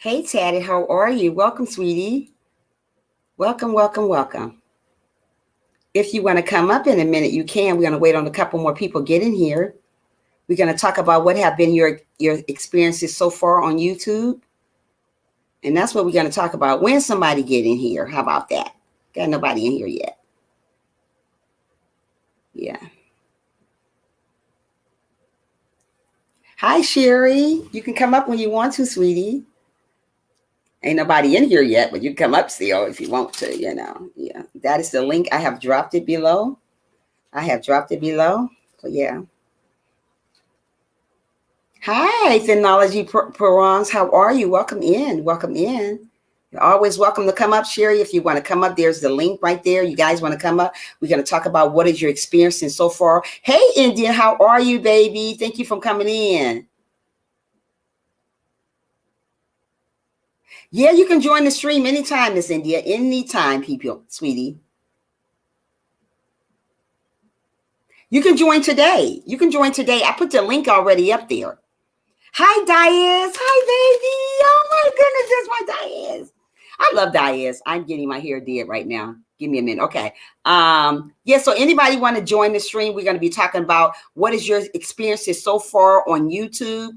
Hey, Taddy, how are you? Welcome, sweetie. Welcome, welcome, welcome. If you want to come up in a minute, you can. We're going to wait on a couple more people get in here. We're going to talk about what have been your experiences so far on YouTube. And that's what we're going to talk about. When somebody get in here, how about that? Got nobody in here yet. Yeah. Hi, Sherry. You can come up when you want to, sweetie. Ain't nobody in here yet, but you can come up still if you want to. Yeah. That is the link. I have dropped it below. So, yeah. Hi, Phenology Perons. How are you? Welcome in. Welcome in. You're always welcome to come up, Sherry. If you want to come up, there's the link right there. You guys want to come up? We're going to talk about what is your experience in so far. Hey, Indian, how are you, baby? Thank you for coming in. Yeah, you can join the stream anytime, Miss India. Anytime, people, sweetie. You can join today. I put the link already up there. Hi, Diaz. Hi, baby. Oh, my goodness, that's my Diaz. I love Diaz. I'm getting my hair did right now. Give me a minute. Okay. Yeah, so anybody want to join the stream? We're going to be talking about what is your experiences so far on YouTube.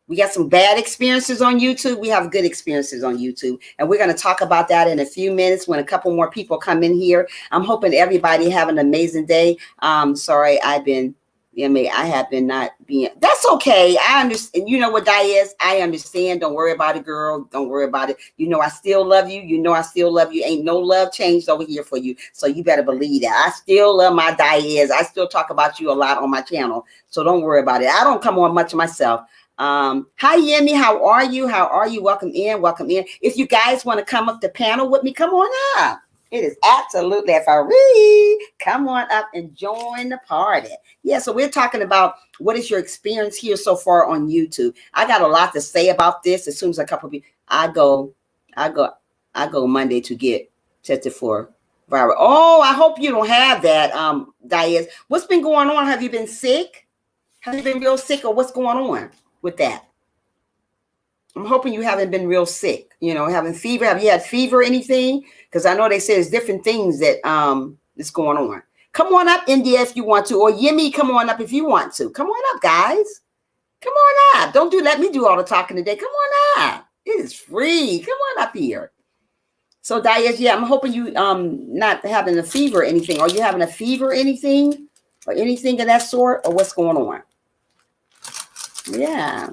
We got some bad experiences on YouTube. We have good experiences on YouTube. And we're going to talk about that in a few minutes when a couple more people come in here. I'm hoping everybody have an amazing day. Sorry, I have been not being, that's okay. I understand. You know what, Diaz? I understand. Don't worry about it, girl. Don't worry about it. I still love you. Ain't no love changed over here for you. So you better believe that. I still love my Diaz. I still talk about you a lot on my channel. So don't worry about it. I don't come on much myself. Hi, Yemi. How are you? Welcome in. If you guys want to come up the panel with me, come on up. It is absolutely free. Come on up and join the party. Yeah, so we're talking about what is your experience here so far on YouTube. I got a lot to say about this. As soon as a couple of people, I go Monday to get tested for viral. Oh, I hope you don't have that, Diaz. What's been going on? Have you been sick? Have you been real sick, or what's going on with that? I'm hoping you haven't been real sick, having fever. Have you had fever or anything? Because I know they say there's different things that is going on. Come on up, India, if you want to, or Yemi, come on up if you want to. Come on up, guys. Come on up. Don't let me do all the talking today. Come on up. It is free. Come on up here. So, Diaz, yeah, I'm hoping you not having a fever or anything. Are you having a fever or anything? Or anything of that sort? Or what's going on? Yeah.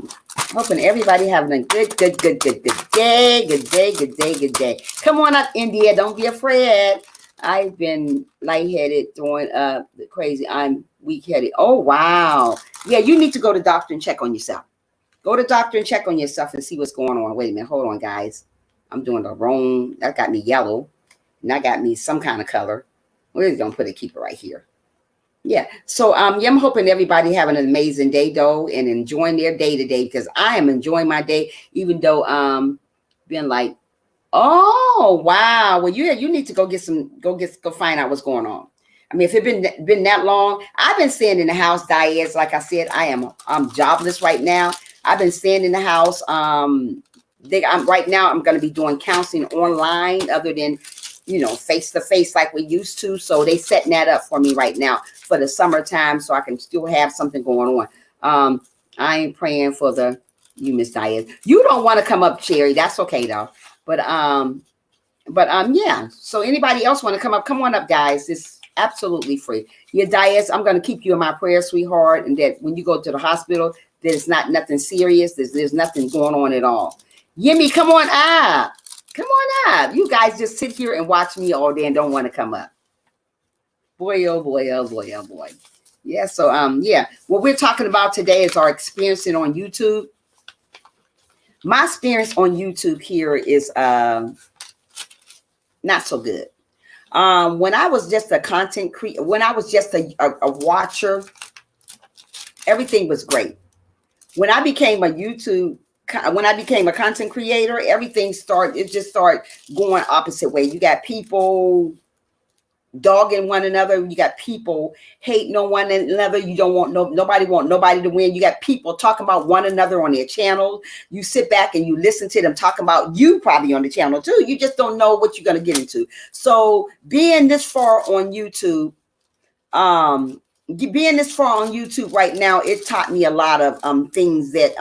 Hoping everybody having a good day. Good day. Come on up, India. Don't be afraid. I've been lightheaded, throwing up, crazy. I'm weak-headed. Oh, wow. Yeah, you need to go to the doctor and check on yourself. Go to the doctor and check on yourself and see what's going on. Wait a minute. Hold on, guys. I'm doing the wrong. That got me yellow. And that got me some kind of color. We're just going to put it, keep it right here. Yeah. So yeah, I'm hoping everybody having an amazing day though, and enjoying their day today, because I am enjoying my day, even though being like, oh wow, well you need to go find out what's going on. I mean, if it been that long, I've been staying in the house, Diaz. Like I said, I'm jobless right now. I've been staying in the house. Right now I'm going to be doing counseling online, other than face to face like we used to. So they setting that up for me right now for the summertime, so I can still have something going on. I ain't praying for you, Miss Diaz. You don't want to come up, Cherry. That's okay though. But yeah. So anybody else want to come up? Come on up, guys. It's absolutely free. Yeah, Diaz, I'm gonna keep you in my prayer, sweetheart, and that when you go to the hospital, there's not nothing serious. There's nothing going on at all. Yemi, come on up. Come on up. You guys just sit here and watch me all day and don't want to come up. Boy, oh boy, oh boy, oh boy. Yeah, so yeah. What we're talking about today is our experience on YouTube. My experience on YouTube here is not so good. When I was just a content creator, when I was just a watcher, everything was great. When I became a content creator, everything just started going opposite way. You got people dogging one another. You got people hating on one another. You don't want nobody to win. You got people talking about one another on their channel. You sit back and you listen to them talking about you probably on the channel too. You just don't know what you're going to get into. So being this far on YouTube, right now, it taught me a lot of things that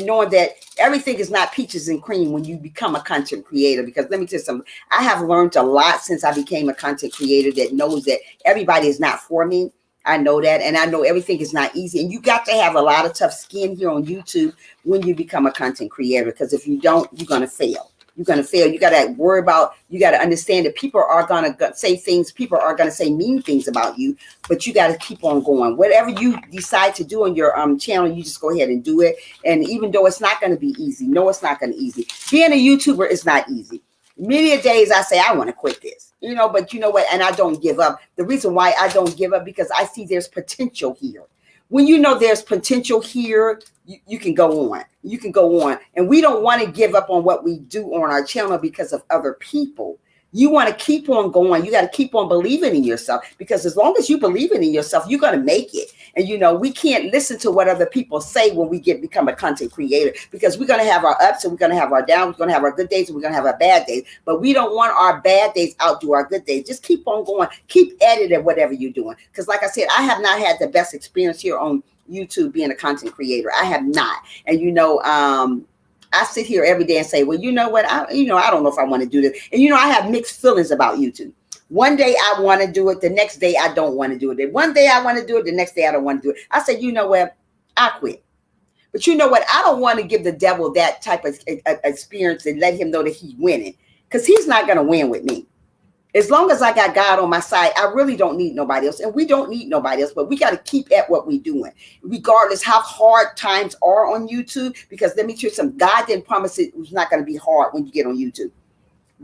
knowing that everything is not peaches and cream when you become a content creator. Because let me tell you something, I have learned a lot since I became a content creator that knows that everybody is not for me. I know that, and I know everything is not easy, and you got to have a lot of tough skin here on YouTube when you become a content creator, because if you don't, you're going to fail. You're going to fail. You got to worry about, you got to understand that people are going to say things, people are going to say mean things about you, but you got to keep on going. Whatever you decide to do on your channel, you just go ahead and do it. And even though it's not going to be easy, no, it's not going to be easy. Being a YouTuber is not easy. Many a days I say, I want to quit this, but you know what? And I don't give up. The reason why I don't give up, because I see there's potential here. When you know there's potential here, you can go on. You can go on. And we don't want to give up on what we do on our channel because of other people. You want to keep on going. You got to keep on believing in yourself, because as long as you believe in yourself, you're going to make it. And, we can't listen to what other people say when we become a content creator, because we're going to have our ups and we're going to have our downs. We're going to have our good days and we're going to have our bad days. But we don't want our bad days outdo our good days. Just keep on going. Keep at it at whatever you're doing. Because like I said, I have not had the best experience here on YouTube being a content creator. I have not. And, I sit here every day and say, well, you know what? I don't know if I want to do this. And, I have mixed feelings about YouTube. One day I want to do it. The next day I don't want to do it. One day I want to do it. The next day I don't want to do it. I said, you know what? I quit. But you know what? I don't want to give the devil that type of experience and let him know that he's winning, because he's not going to win with me. As long as I got God on my side, I really don't need nobody else. And we don't need nobody else, but we got to keep at what we're doing, regardless how hard times are on YouTube. Because let me tell you something, God didn't promise it was not going to be hard when you get on YouTube.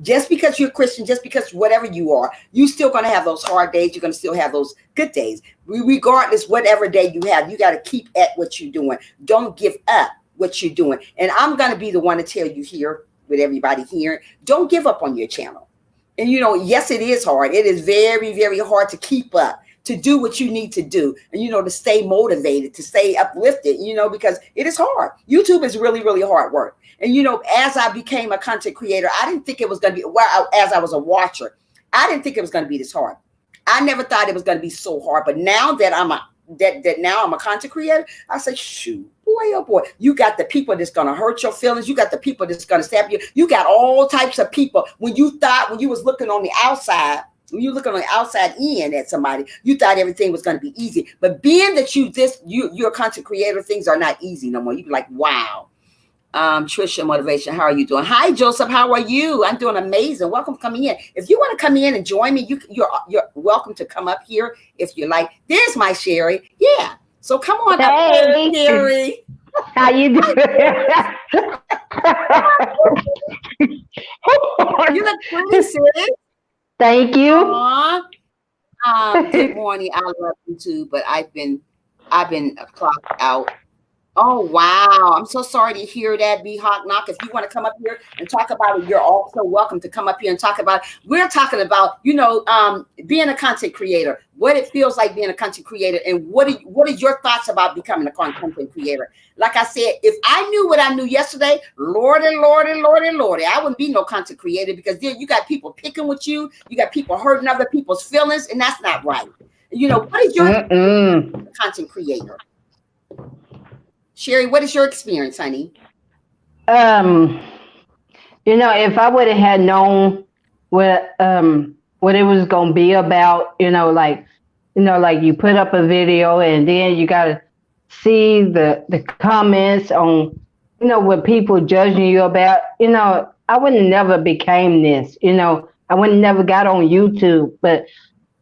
Just because you're Christian, just because whatever you are, you still going to have those hard days. You're going to still have those good days. Regardless, whatever day you have, you got to keep at what you're doing. Don't give up what you're doing. And I'm going to be the one to tell you here, with everybody here, don't give up on your channel. And, yes, it is hard. It is very, very hard to keep up, to do what you need to do. And, to stay motivated, to stay uplifted, because it is hard. YouTube is really, really hard work. And, as I became a content creator, I didn't think it was going to be, as I was a watcher, I didn't think it was going to be this hard. I never thought it was going to be so hard. But now that I'm a content creator, I say, shoot. Boy, oh boy, you got the people that's going to hurt your feelings. You got the people that's going to stab you. You got all types of people. When you was looking on the outside, when you looking on the outside in at somebody, you thought everything was going to be easy. But being that you're a content creator, things are not easy no more. You be like, wow. Trisha Motivation, how are you doing? Hi, Joseph. How are you? I'm doing amazing. Welcome coming in. If you want to come in and join me, you're welcome to come up here if you like. There's my Sherry. Yeah. So come on hey. up, Sherry. How you doing? You look pretty, sis. Thank you. Good morning. I love you too, but I've been clocked out. Oh, wow. I'm so sorry to hear that, B Hawk Knock. If you want to come up here and talk about it, you're also welcome to come up here and talk about it. We're talking about, being a content creator, what it feels like being a content creator, and what are your thoughts about becoming a content creator? Like I said, if I knew what I knew yesterday, Lordy, I wouldn't be no content creator, because then you got people picking with you. You got people hurting other people's feelings, and that's not right. What is your content creator? Sherry, what is your experience, honey? If I would have had known what it was gonna be about, like you put up a video and then you gotta see the comments on, what people judging you about, I would never became this, I would never got on YouTube, but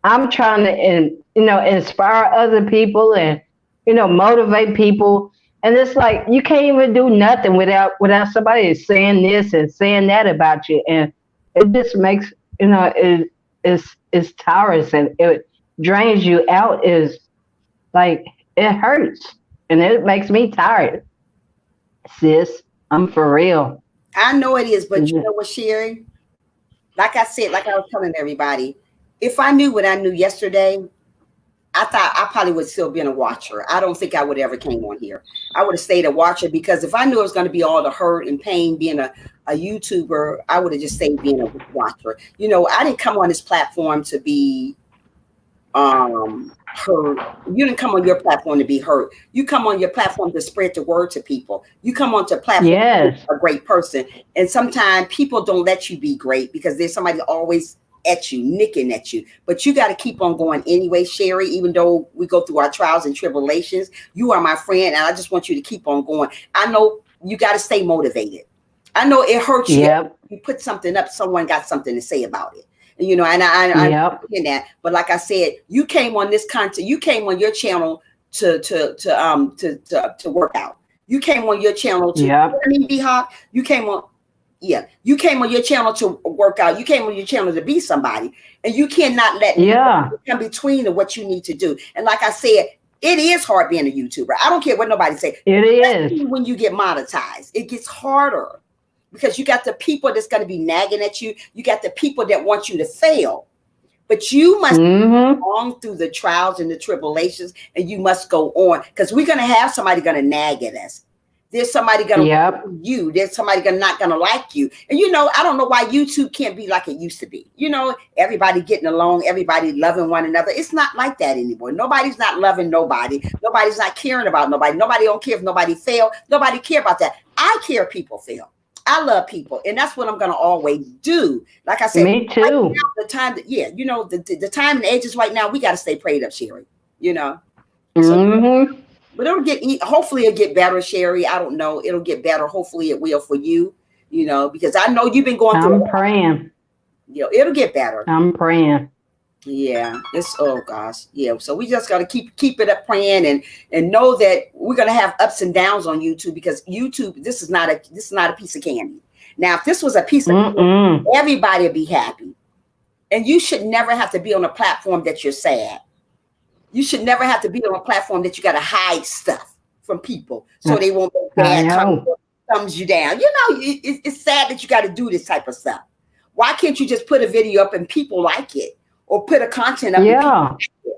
I'm trying to, inspire other people and, motivate people. And it's like, you can't even do nothing without somebody saying this and saying that about you. And it just makes, it's tiresome. It drains you out. Is like, it hurts. And it makes me tired. Sis, I'm for real. I know it is, but you know what, Sherry? Like I said, like I was telling everybody, if I knew what I knew yesterday, I thought I probably would still been a watcher. I don't think I would ever came on here. I would have stayed a watcher because if I knew it was going to be all the hurt and pain being a YouTuber, I would have just stayed being a watcher. You know, I didn't come on this platform to be hurt. You didn't come on your platform to be hurt. You come on your platform to spread the word to people. You come onto a platform Yes. to be a great person. And sometimes people don't let you be great because there's somebody always at you, nicking at you. But you got to keep on going anyway, Sherry, even though we go through our trials and tribulations. You are my friend, and I just want you to keep on going. I know you got to stay motivated. I know it hurts you. Yep. You put something up, someone got something to say about it. You know, and I Yep. understand that. But like I said, you came on this content, you came on your channel to work out. You came on your channel to Yep. I mean, B-Hawk, you came on, yeah, you came on your channel to work out. You came on your channel to be somebody, and you cannot let Yeah. come between of what you need to do. And like I said, it is hard being a YouTuber. I don't care what nobody say. It is. Especially when you get monetized, it gets harder because you got the people that's going to be nagging at you. You got the people that want you to fail. But you must Mm-hmm. go on through the trials and the tribulations, and you must go on because we're going to have somebody going to nag at us. There's somebody going to Yep. you. There's somebody not going to like you. And you know, I don't know why YouTube can't be like it used to be. You know, everybody getting along, everybody loving one another. It's not like that anymore. Nobody's not loving nobody. Nobody's not caring about nobody. Nobody don't care if nobody fail. Nobody care about that. I care people fail. I love people, and that's what I'm going to always do. Like I said, Me right too. now, the time that, yeah, you know, the time and ages right now, we got to stay prayed up, Sherry. You know, so, Mm-hmm. but it'll hopefully it'll get better, Sherry. I don't know. It'll get better. Hopefully it will for you, you know, because I know you've been going through I'm a lot. praying. You know, it'll get better. I'm praying. Yeah, it's oh gosh, yeah. So we just got to keep it up praying and know that we're gonna have ups and downs on YouTube because YouTube this is not a piece of candy. Now, if this was a piece of candy, everybody would be happy, and you should never have to be on a platform that you're sad. You should never have to be on a platform that you got to hide stuff from people so they won't make bad thumbs you down. You know, it's sad that you got to do this type of stuff. Why can't you just put a video up and people like it? Or put a content up Yeah.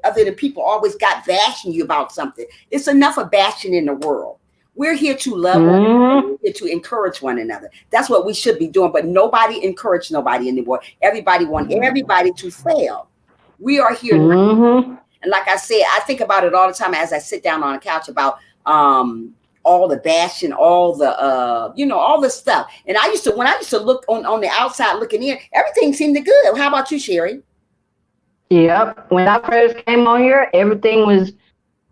other than people always got bashing you about something. It's enough of bashing in the world. We're here to love one another. We're here to encourage one another. That's what we should be doing. But nobody encourage nobody anymore. Everybody want everybody to fail. We are here. And like I said, I think about it all the time as I sit down on a couch about all the bashing, all the you know, all the stuff. And when I used to look on the outside looking in, everything seemed good. How about you, Sherry? Yep. When I first came on here, everything was,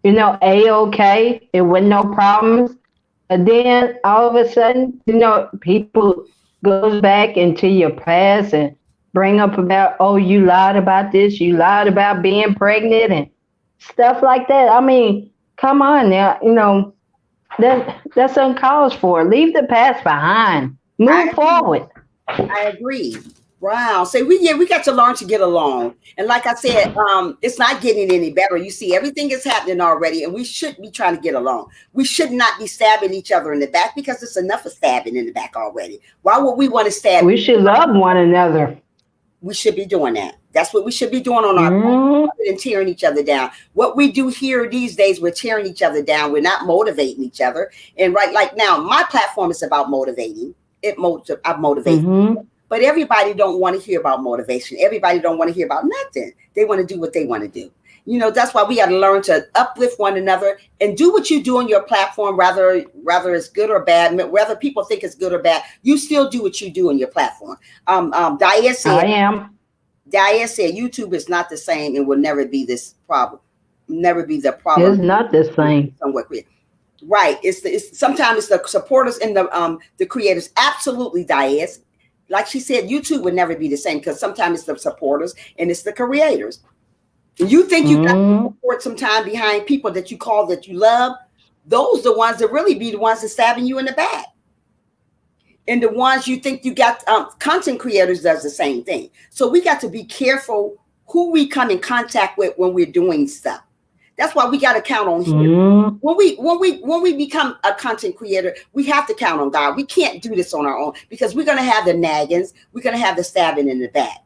you know, A-okay. It wasn't no problems. And then all of a sudden, you know, people goes back into your past and bring up about, oh, you lied about this, you lied about being pregnant and stuff like that. I mean, come on now, you know, that's uncalled for. Leave the past behind. Move forward. I agree. Wow. So we got to learn to get along. And like I said, it's not getting any better. You see, everything is happening already, and we should be trying to get along. We should not be stabbing each other in the back because it's enough of stabbing in the back already. Why would we want to stab? We should love one another. We should be doing that. That's what we should be doing on our and tearing each other down. What we do here these days, we're tearing each other down. We're not motivating each other. And right, like now, my platform is about motivating. I motivate. But everybody don't want to hear about motivation. Everybody don't want to hear about nothing. They want to do what they want to do. You know, that's why we got to learn to uplift one another and do what you do on your platform, whether it's good or bad, whether people think it's good or bad. You still do what you do on your platform. Diane said, Diane said, YouTube is not the same and will never be this problem. Never be the problem. It's not the same. Right. It's sometimes it's the supporters and the creators. Absolutely, Diane. Like she said, YouTube would never be the same because sometimes it's the supporters and it's the creators. And you think you got to support some time behind people that you call that you love. Those the ones that really be the ones that stabbing you in the back. And the ones you think you got, content creators does the same thing. So we got to be careful who we come in contact with when we're doing stuff. That's why we got to count on him. Mm. When we become a content creator, we have to count on God. We can't do this on our own because we're going to have the naggings. We're going to have the stabbing in the back.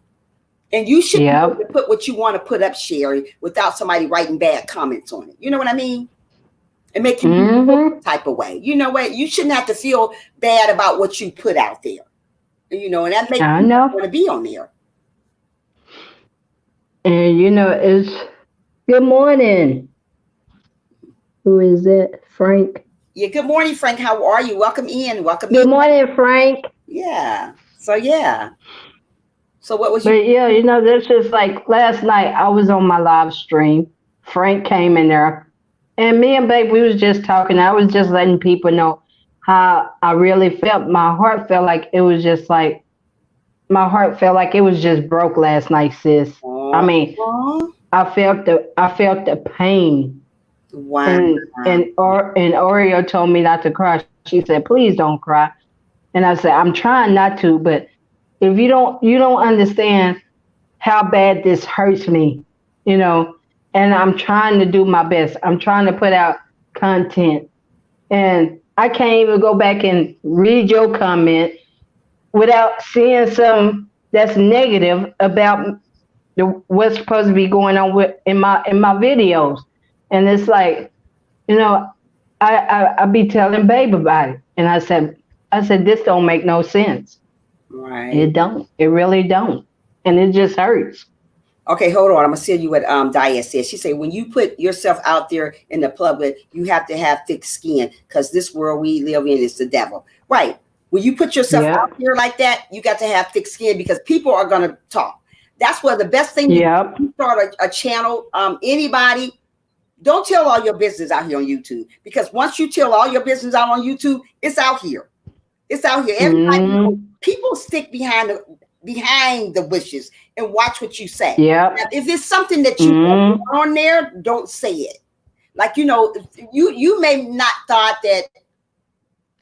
And you should be able to put what you want to put up, Sherry, without somebody writing bad comments on it. You know what I mean? And make you feel type of way. You know what? You shouldn't have to feel bad about what you put out there. You know, and that makes you want to be on there. And you know, it's good morning. Who is it? Frank. Yeah, good morning, Frank. How are you? Welcome in. Good morning, Frank. Yeah. So So what was But yeah, you know, this is like last night I was on my live stream. Frank came in there. And me and Babe, we was just talking. I was just letting people know how I really felt. My heart felt like it was just broke last night, sis. I mean, I felt the pain. Wow. And Oreo told me not to cry. She said, "Please don't cry." And I said, "I'm trying not to, but if you don't understand how bad this hurts me, you know." And I'm trying to do my best. I'm trying to put out content. And I can't even go back and read your comment without seeing something that's negative about what's supposed to be going on in my videos. And it's like, you know, I be telling Babe about it. And I said, this don't make no sense. Right. It don't. It really don't. And it just hurts. Okay, hold on. I'm gonna tell you what Dia said. She said, when you put yourself out there in the public, you have to have thick skin because this world we live in is the devil. Right. When you put yourself out there like that, you got to have thick skin because people are gonna talk. That's where the best thing you start a channel. Anybody, don't tell all your business out here on YouTube because once you tell all your business out on YouTube, it's out here. It's out here. Everybody, people stick behind the bushes and watch what you say. Yeah. If it's something that you want on there, don't say it. Like, you know, you may not thought that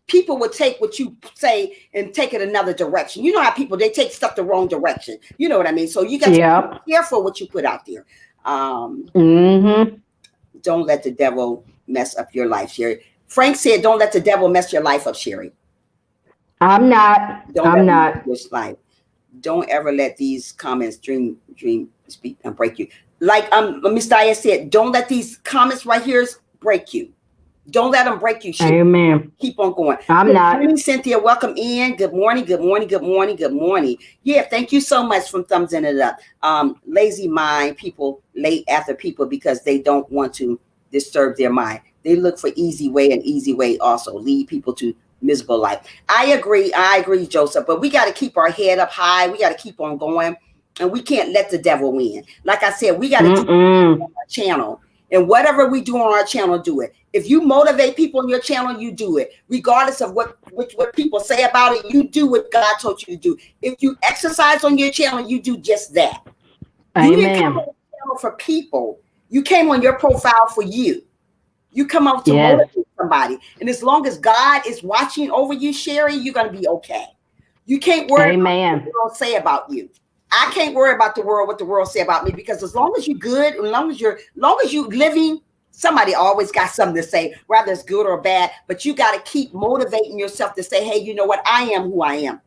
people would take what you say and take it another direction. You know how people, they take stuff the wrong direction. You know what I mean? So you got to be careful what you put out there. Don't let the devil mess up your life, Sherry. Frank said, don't let the devil mess your life up, Sherry. I'm not. I'm not. This life. Don't ever let these comments speak and break you. Like Miss Dia said, don't let these comments right here break you. Don't let them break you. Amen. Keep on going. I'm good not. Morning, Cynthia, welcome in. Good morning. Good morning. Good morning. Good morning. Yeah, thank you so much for thumbsing it up. Lazy mind people late after people because they don't want to disturb their mind. They look for easy way also lead people to miserable life. I agree, Joseph, but we got to keep our head up high. We got to keep on going and we can't let the devil win. Like I said, we got to do it on our channel and whatever we do on our channel, do it. If you motivate people on your channel, you do it. Regardless of what people say about it, you do what God told you to do. If you exercise on your channel, you do just that. Amen. You didn't come on your channel for people. You came on your profile for you. You come out to motivate somebody. And as long as God is watching over you, Sherry, you're going to be okay. You can't worry about what the world say about you. I can't worry about what the world say about me because as long as you're good, as long as you're living, somebody always got something to say, whether it's good or bad, but you got to keep motivating yourself to say, hey, you know what? I am who I am.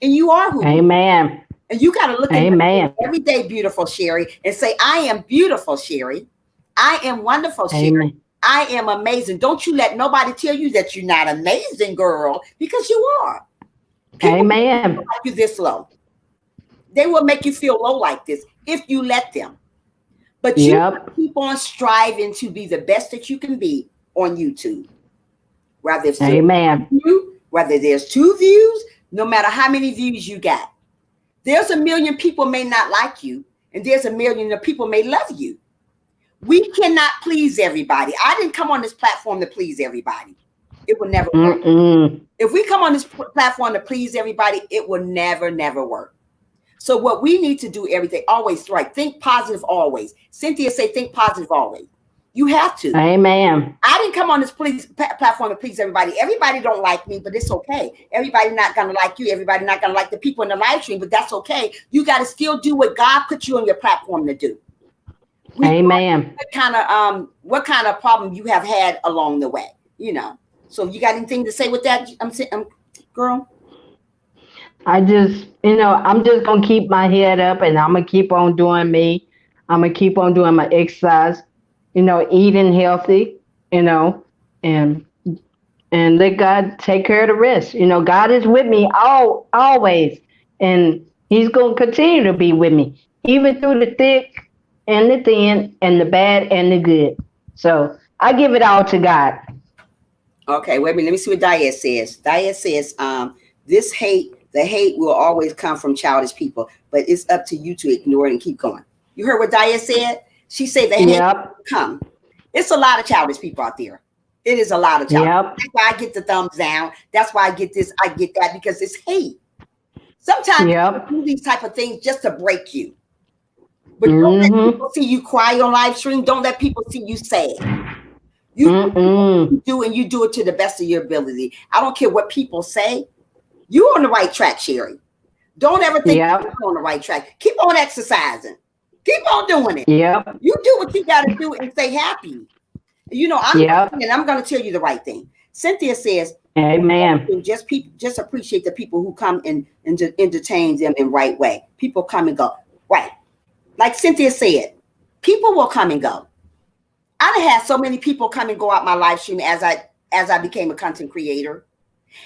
And you are who you are. Amen. And you got to look at every day, beautiful Sherry, and say, I am beautiful, Sherry. I am wonderful, Sherry. I am amazing. Don't you let nobody tell you that you're not amazing, girl, because you are. People Amen. will make you this low. They will make you feel low like this if you let them. But you keep on striving to be the best that you can be on YouTube. Whether it's whether there's 2 views, no matter how many views you got. There's 1 million people may not like you, and there's 1 million of people may love you. We cannot please everybody. I didn't come on this platform to please everybody. It will never work. If we come on this platform to please everybody, it will never work. So what we need to do every day, always right. Think positive always. Cynthia say, think positive always. You have to. Amen. I didn't come on this platform to please everybody. Everybody don't like me, but it's okay. Everybody not going to like you. Everybody not going to like the people in the live stream, but that's okay. You got to still do what God put you on your platform to do. We Amen. what kind of problem you have had along the way, you know. So you got anything to say with that? Girl. I just, I'm just gonna keep my head up and I'm gonna keep on doing me. I'm gonna keep on doing my exercise, eating healthy, you know, and let God take care of the rest. God is with me always, and He's gonna continue to be with me, even through the thick and the thin and the bad and the good. So I give it all to God. Okay, wait a minute. Let me see what Diane says. Diane says, the hate will always come from childish people, but it's up to you to ignore it and keep going. You heard what Diane said? She said the hate Yep. will come. It's a lot of childish people out there. It is a lot of childish. Yep. That's why I get the thumbs down. That's why I get this, I get that, because it's hate. Sometimes Yep. people do these type of things just to break you. But don't let Mm-hmm. people see you cry on live stream. Don't let people see you sad. Mm-mm. You do, and you do it to the best of your ability. I don't care what people say. You're on the right track, Sherry. Don't ever think Yep. you're on the right track. Keep on exercising. Keep on doing it. Yep. You do what you got to do and stay happy. Yep. I'm going to tell you the right thing. Cynthia says, Amen. just appreciate the people who come and to entertain them in right way. People come and go. Right. Like Cynthia said, people will come and go. I done had so many people come and go out my live stream as I became a content creator.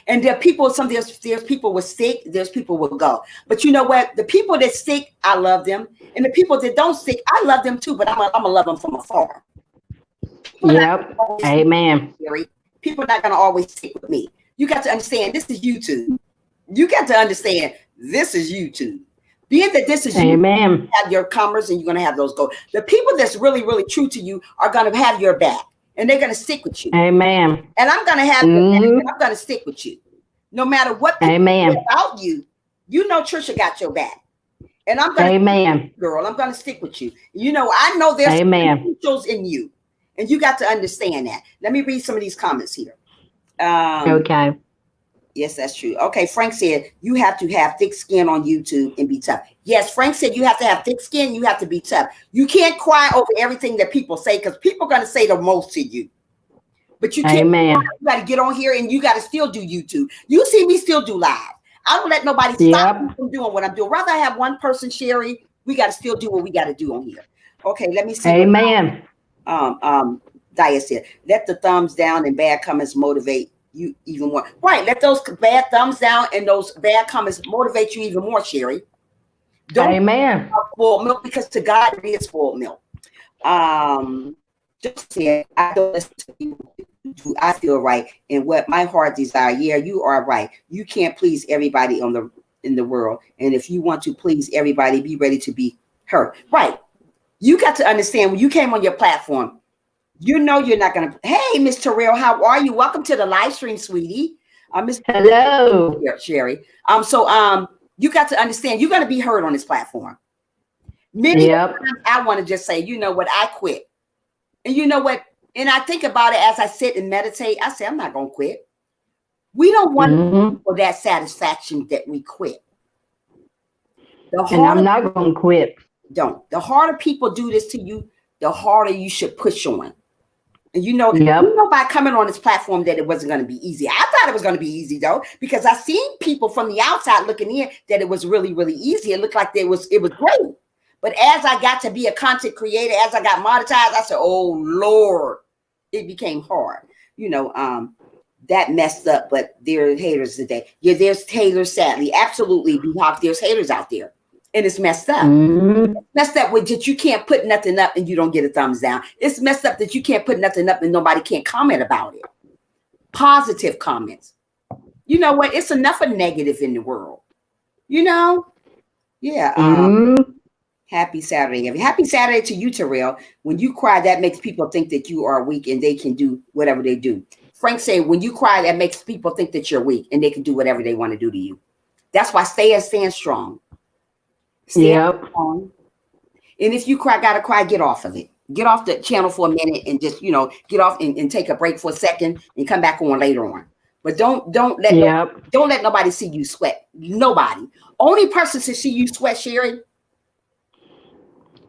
And there are people, there's people with stick, there's people will go. But you know what? The people that stick, I love them. And the people that don't stick, I love them too, but I'm gonna love them from afar. Yep. Amen. People are not gonna always stick with me. You got to understand, this is YouTube. You got to understand, this is YouTube. Being that this is Amen. you have your comers and you're gonna have those go. The people that's really, really true to you are gonna have your back. And they're going to stick with you. Amen. And I'm going to have I'm going to stick with you. No matter what people say about you, you know Trisha got your back. And I'm going to, girl, I'm going to stick with you. I know there's potentials in you. And you got to understand that. Let me read some of these comments here. Okay. Yes, that's true. Okay, Frank said, you have to have thick skin on YouTube and be tough. Yes, Frank said you have to have thick skin. You have to be tough. You can't cry over everything that people say because people are going to say the most to you. But you can't. You got to get on here and you got to still do YouTube. You see me still do live. I don't let nobody stop me from doing what I'm doing. Rather I have one person, Sherry, we got to still do what we got to do on here. Okay, let me see. Amen. Dia said, let the thumbs down and bad comments motivate you even more. Right. Let those bad thumbs down and those bad comments motivate you even more, Sherry. Amen. Spoiled milk, because to God it is spoiled milk. Just said, I don't listen to people. I feel right and what my heart desire. Yeah, you are right. You can't please everybody in the world. And if you want to please everybody, be ready to be hurt. Right. You got to understand when you came on your platform, you're not going to. Hey, Miss Terrell, how are you? Welcome to the live stream, sweetie. Miss Hello, Sherry. You got to understand you're going to be heard on this platform. Many times I want to just say, you know what, I quit. And you know what? And I think about it as I sit and meditate. I say, I'm not going to quit. We don't want for that satisfaction that we quit. And I'm not going to quit. Don't. The harder people do this to you, the harder you should push on. And you know by coming on this platform that it wasn't going to be easy. I thought it was going to be easy though, because I seen people from the outside looking in that it was really, really easy. It looked like it was great. But as I got to be a content creator, as I got monetized, I said, oh Lord, it became hard. That messed up, but there are haters today. Yeah, there's haters, sadly. Absolutely, there's haters out there. And it's messed up. It's messed up with that you can't put nothing up and you don't get a thumbs down. It's messed up that you can't put nothing up and nobody can't comment about it. Positive comments. You know what? It's enough of negative in the world. Yeah. Happy Saturday. Happy Saturday to you, Terrell. When you cry, that makes people think that you are weak and they can do whatever they do. Frank said, when you cry, that makes people think that you're weak and they can do whatever they want to do to you. That's why stand strong. Stand strong. And if you gotta cry, get off of it. Get off the channel for a minute and just, get off and take a break for a second and come back on later on. But don't let nobody see you sweat. Nobody. Only person to see you sweat, Sherry,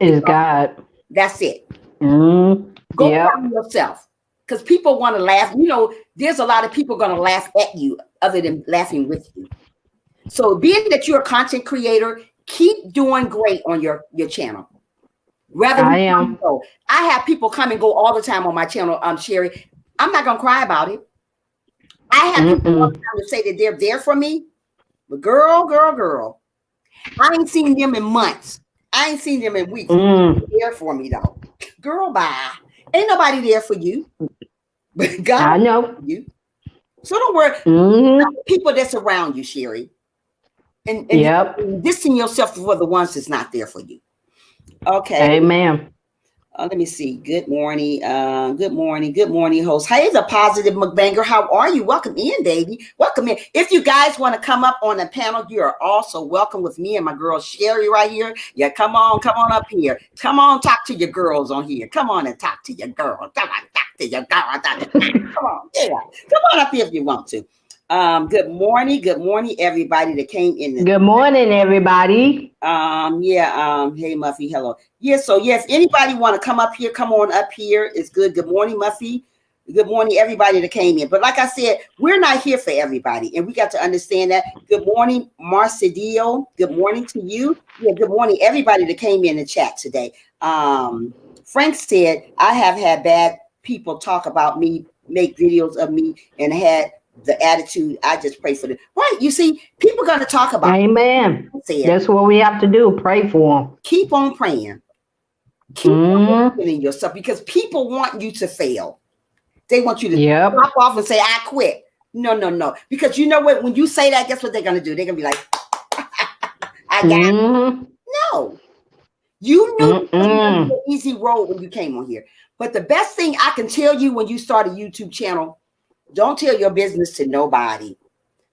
is God. That's it. Mm, Go yep. find yourself. Because people want to laugh. You know, there's a lot of people going to laugh at you other than laughing with you. So being that you're a content creator, keep doing great on your channel. Rather I than am. go. I have people come and go all the time on my channel, Sherry. I'm not gonna cry about it. I have people all the time to say that they're there for me. But girl, I ain't seen them in months. I ain't seen them in weeks. They're there for me though. Girl, bye. Ain't nobody there for you. But God, I know. You. So don't worry. People that's around you, Sherry. And Yep. distance yourself for the ones that's not there for you. Okay. Amen. Let me see. Good morning. Good morning, host. Hey, the positive McBanger. How are you? Welcome in, baby. Welcome in. If you guys want to come up on the panel, you are also welcome with me and my girl Sherry right here. Yeah, come on up here. Come on, talk to your girls on here. Come on and talk to your girl. Come on, talk to your girl. Come on, yeah. Come on up here if you want to. Good morning, everybody that came in. Good morning, everybody. Hey Muffy, hello. So if anybody want to come up here, come on up here. It's good. Good morning, Muffy. Good morning, everybody that came in. But like I said, we're not here for everybody, and we got to understand that. Good morning, Marcedio. Good morning to you. Yeah, good morning, everybody that came in the chat today. Frank said, I have had bad people talk about me, make videos of me, and had the attitude. I just pray for them. Right. You see, people are going to talk about. Amen. That's what we have to do. Pray for them. Keep on praying. Keep on believing in yourself, because people want you to fail. They want you to drop off and say, I quit. No. Because you know what? When you say that, guess what they're going to do? They're going to be like, I got it. No. You knew the easy road when you came on here. But the best thing I can tell you when you start a YouTube channel, don't tell your business to nobody,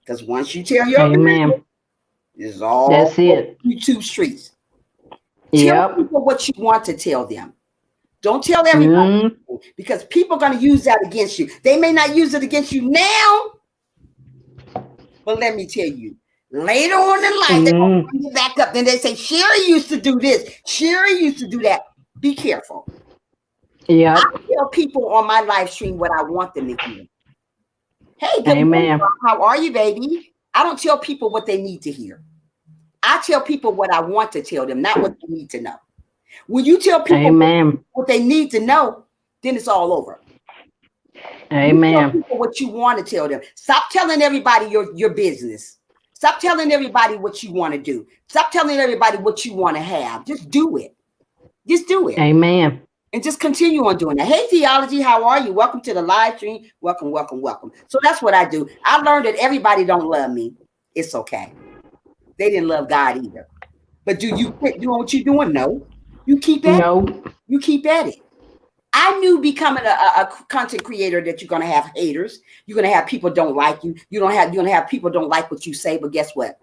because once you tell your business, it's all that's it. YouTube streets. Tell people what you want to tell them. Don't tell everybody, because people are going to use that against you. They may not use it against you now, but let me tell you, later on in life, they're going to bring you back up. Then they say, Sherry used to do this. Sherry used to do that. Be careful. I tell people on my live stream what I want them to hear. Hey, good morning. How are you, baby? I don't tell people what they need to hear. I tell people what I want to tell them, not what they need to know. When you tell people what they need to know, then it's all over. Amen. You tell people what you want to tell them. Stop telling everybody your business. Stop telling everybody what you want to do. Stop telling everybody what you want to have. Just do it. Just do it. Amen. And just continue on doing that. Hey, Theology, how are you? Welcome to the live stream. Welcome. So that's what I do. I learned that everybody don't love me. It's okay. They didn't love God either. But do you quit doing what you're doing? No. You keep at it. You keep at it. I knew becoming a content creator that you're going to have haters. You're going to have people don't like you. You're going to have people don't like what you say. But guess what?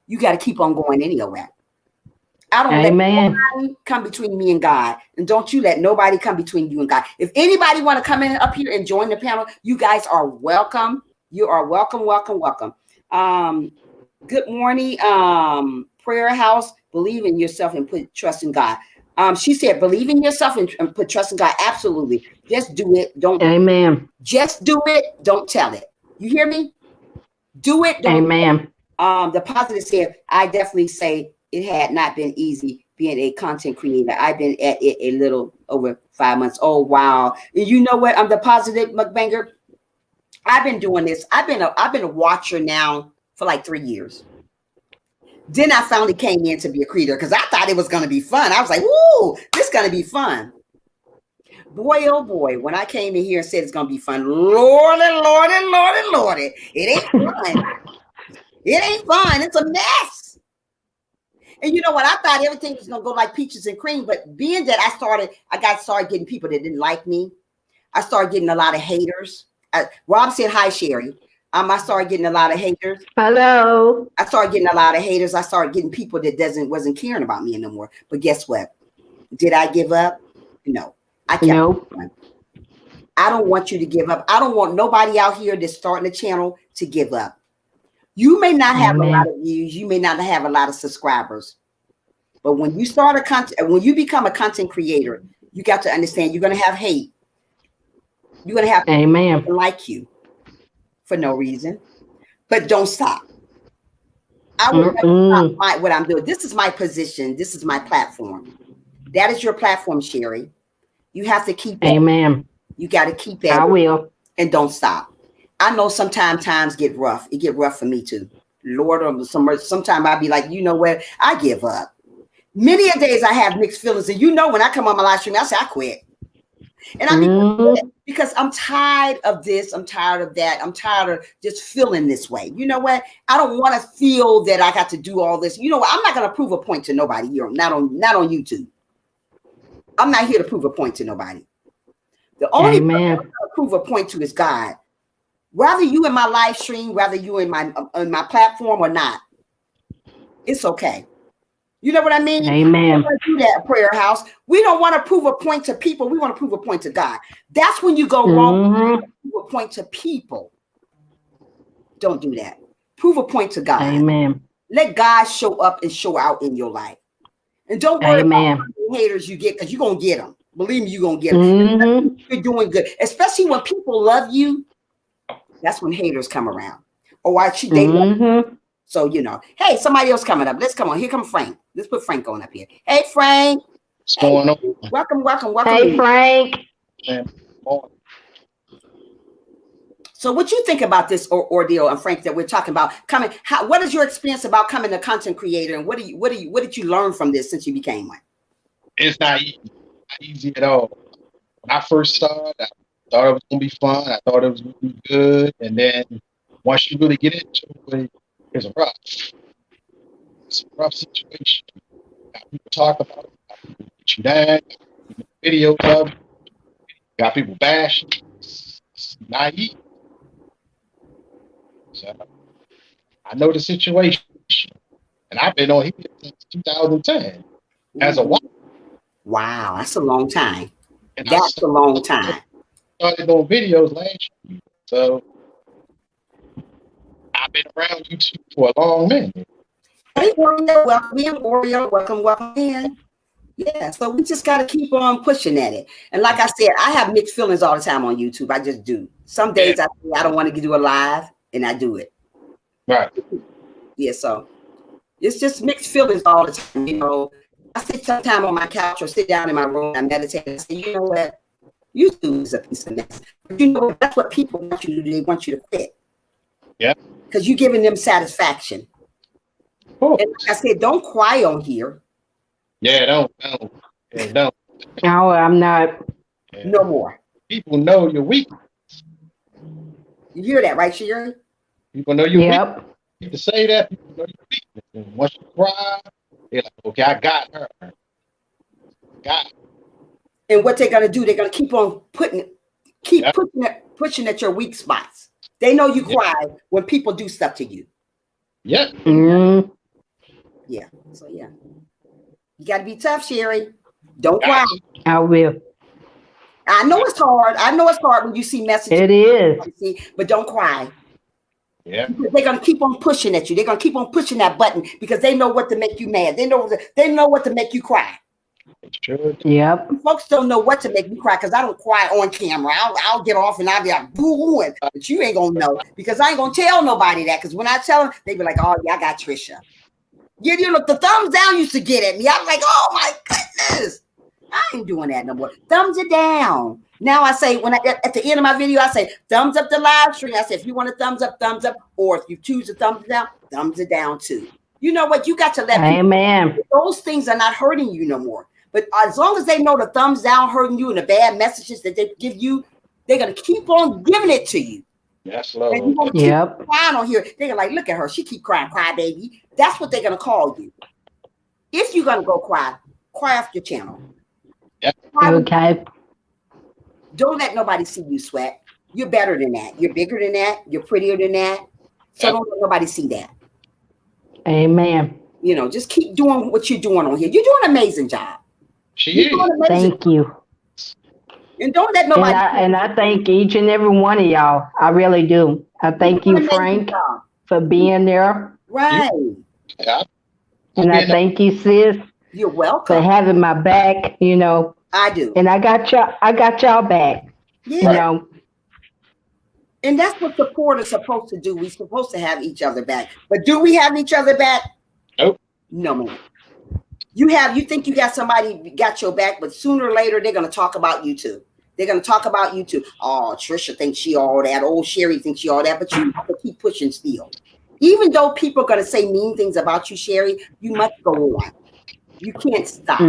You got to keep on going anyway. I don't let nobody come between me and God. And don't you let nobody come between you and God. If anybody want to come in up here and join the panel, you guys are welcome. You are welcome. Good morning, Prayer House. Believe in yourself and put trust in God. She said, believe in yourself and put trust in God. Absolutely. Just do it. Just do it. Don't tell it. You hear me? Do it. Don't tell it. The positive said, I definitely say it had not been easy being a content creator. I've been at it a little over 5 months. Oh, wow. And you know what? I'm the positive McBanger. I've been doing this. I've been a watcher now for like 3 years. Then I finally came in to be a creator because I thought it was going to be fun. I was like, woo, this is going to be fun. Boy, oh boy, when I came in here and said it's going to be fun, Lordy, it ain't fun. It ain't fun. It's a mess. And you know what? I thought everything was going to go like peaches and cream, but being that I started getting people that didn't like me. I started getting a lot of haters. Rob said, hi, Sherry. I started getting a lot of haters. Hello. I started getting a lot of haters. I started getting people that wasn't caring about me anymore. But guess what? Did I give up? No. I kept going. I don't want you to give up. I don't want nobody out here that's starting a channel to give up. You may not have a lot of views. You may not have a lot of subscribers. But when you become a content creator, You got to understand you're going to have hate. You're going to have Amen. people like you for no reason, but don't stop. I would never stop what I'm doing. This is my position. This is my platform. That is your platform, Sherry. You have to keep that. Amen. You got to keep that. I will. And don't stop. I know sometimes times get rough. It get rough for me too. Lord, sometimes I'll be like, you know what? I give up. Many a days I have mixed feelings. And you know, when I come on my live stream, I say I quit. And I mean, because I'm tired of this. I'm tired of that. I'm tired of just feeling this way. You know what? I don't want to feel that I got to do all this. You know what? I'm not going to prove a point to nobody here. Not on YouTube. I'm not here to prove a point to nobody. The only person I'm going to prove a point to is God. Whether you in my live stream, whether you in my platform or not, it's okay. You know what I mean? Amen. We do that at Prayer House. We don't want to prove a point to people. We want to prove a point to God. That's when you go wrong. Prove a point to people. Don't do that. Prove a point to God. Amen. Let God show up and show out in your life. And don't worry about the haters you get, because you're going to get them. Believe me, you're going to get them. You're doing good. Especially when people love you. That's when haters come around. Or they love you. So, you know, hey, somebody else coming up. Let's come on. Here come Frank. Let's put Frank on up here. Hey, Frank. What's going on? Welcome. Hey, Frank. So what you think about this ordeal, and Frank, that we're talking about coming? What is your experience about coming a content creator, and what did you learn from this since you became one? It's not easy at all. When I first started, I thought it was gonna be fun. I thought it was gonna be good, and then once you really get into it, it's rough. It's a rough situation. Got people talk about it, got people get you down, videos of it, got people bashing. It's not easy. So I know the situation, and I've been on here since 2010 as a wife. Wow, that's a long time. And that's a long time. I started doing videos last year, so I've been around YouTube for a long minute. Hey, Oreo, welcome in. Oreo, welcome in. Yeah, so we just got to keep on pushing at it. And like I said, I have mixed feelings all the time on YouTube. I just do. Some days I don't want to do a live, and I do it. Right. Yeah, so it's just mixed feelings all the time. You know, I sit sometime on my couch or sit down in my room and I meditate and say, you know what? YouTube is a piece of mess. But you know what? That's what people want you to do. They want you to quit. Yeah. Because you're giving them satisfaction. And like I said, don't cry on here. Yeah, don't. No, I'm not. Yeah. No more. People know you're weak. You hear that, right, Sherry? People know you're weak. People say that. People know you're weak. And once you cry, they're like, okay, I got her. Got her. And what they're gonna do, they're gonna keep on pushing at your weak spots. They know you cry when people do stuff to you. Yeah. Yeah. So yeah. You gotta be tough, Sherry. Don't cry. I will. I know it's hard. I know it's hard when you see messages. It is. But don't cry. Yeah. They're gonna keep on pushing at you. They're gonna keep on pushing that button because they know what to make you mad. They know what to make you cry. Yep. Folks don't know what to make me cry because I don't cry on camera. I'll get off and I'll be like boo-hooing, but you ain't gonna know because I ain't gonna tell nobody that. Because when I tell them, they be like, "Oh yeah, I got Trisha." Yeah, you know the thumbs down used to get at me. I'm like, "Oh my goodness, I ain't doing that no more." Thumbs it down. Now I say at the end of my video, I say thumbs up the live stream. I say if you want a thumbs up, or if you choose a thumbs it down too. You know what? You got to let Amen. Those things are not hurting you no more. But as long as they know the thumbs down hurting you and the bad messages that they give you, they're gonna keep on giving it to you. That's love. And you're gonna keep crying on here. They're like, look at her, she keep crying, cry baby. That's what they're gonna call you. If you're gonna go cry off your channel. Yep. Okay. Don't let nobody see you sweat. You're better than that. You're bigger than that. You're prettier than that. So don't let nobody see that. Amen. You know, just keep doing what you're doing on here. You're doing an amazing job. She is. Thank you. And don't let nobody. And I thank each and every one of y'all. I really do. I thank you, Frank, for being there. Right. Yeah. And I thank you, sis. You're welcome. For having my back, you know. I do. And I got y'all back. Yeah. You know. And that's what support is supposed to do. We're supposed to have each other back. But do we have each other back? Nope. No, man. You think you got somebody got your back, but sooner or later they're gonna talk about you too. They're gonna talk about you too. Oh, Trisha thinks she all that. Old Sherry thinks she all that, but you have to keep pushing still. Even though people are gonna say mean things about you, Sherry, you must go on. You can't stop.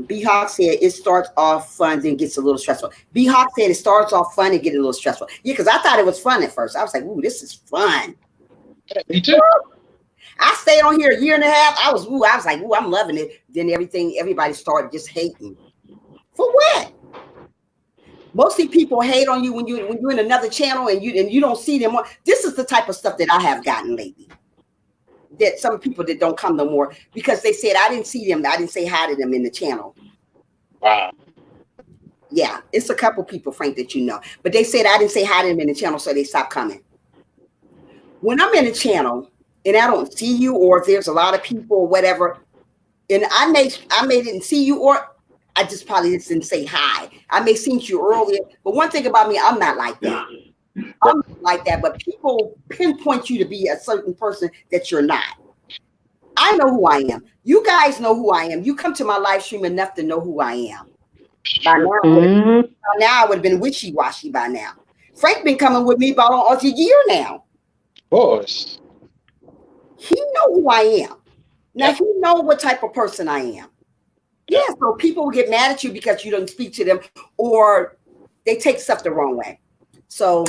B-Hawk said it starts off fun, then gets a little stressful. B-Hawk said it starts off fun and get a little stressful. Yeah, because I thought it was fun at first. I was like, ooh, this is fun. Yeah, me too. I stayed on here a year and a half. I was like, ooh, I'm loving it. Then everybody started just hating. For what? Mostly people hate on you when you're in another channel and you don't see them. This is the type of stuff that I have gotten lately. That some people that don't come no more because they said I didn't see them. I didn't say hi to them in the channel. Wow. Yeah, it's a couple people, Frank, that you know. But they said I didn't say hi to them in the channel, so they stopped coming. When I'm in a channel and I don't see you, or if there's a lot of people or whatever, and I may didn't see you, or I just probably just didn't say hi. I may seen you earlier, but one thing about me, I'm not like that. I'm not like that, but people pinpoint you to be a certain person that you're not. I know who I am. You guys know who I am. You come to my live stream enough to know who I am. By now I would have been wishy-washy by now. Frank been coming with me about almost a year now. Of course. He know who I am. Now he know what type of person I am. Yeah, so people will get mad at you because you don't speak to them, or they take stuff the wrong way. So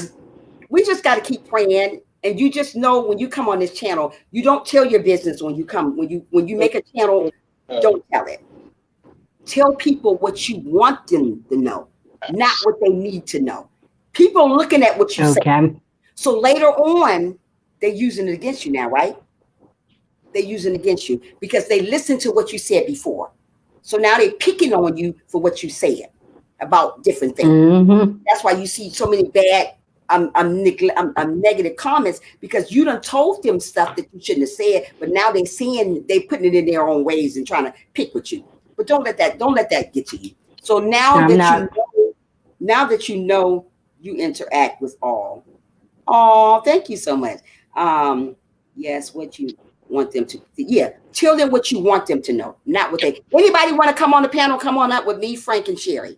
we just got to keep praying, and you just know when you come on this channel, you don't tell your business when you come. When you make a channel, don't tell it. Tell people what you want them to know, not what they need to know. People are looking at what you say. So later on, they're using it against you now, right? They're using it against you because they listened to what you said before. So now they're picking on you for what you said about different things. That's why you see so many bad negative comments, because you done told them stuff that you shouldn't have said, but now they putting it in their own ways and trying to pick with you. But don't let that get to you. So now that you know, you interact with all. Oh, thank you so much. Yes, what you want them to, tell them what you want them to know, not what they. Anybody want to come on the panel? Come on up with me, Frank, and Sherry.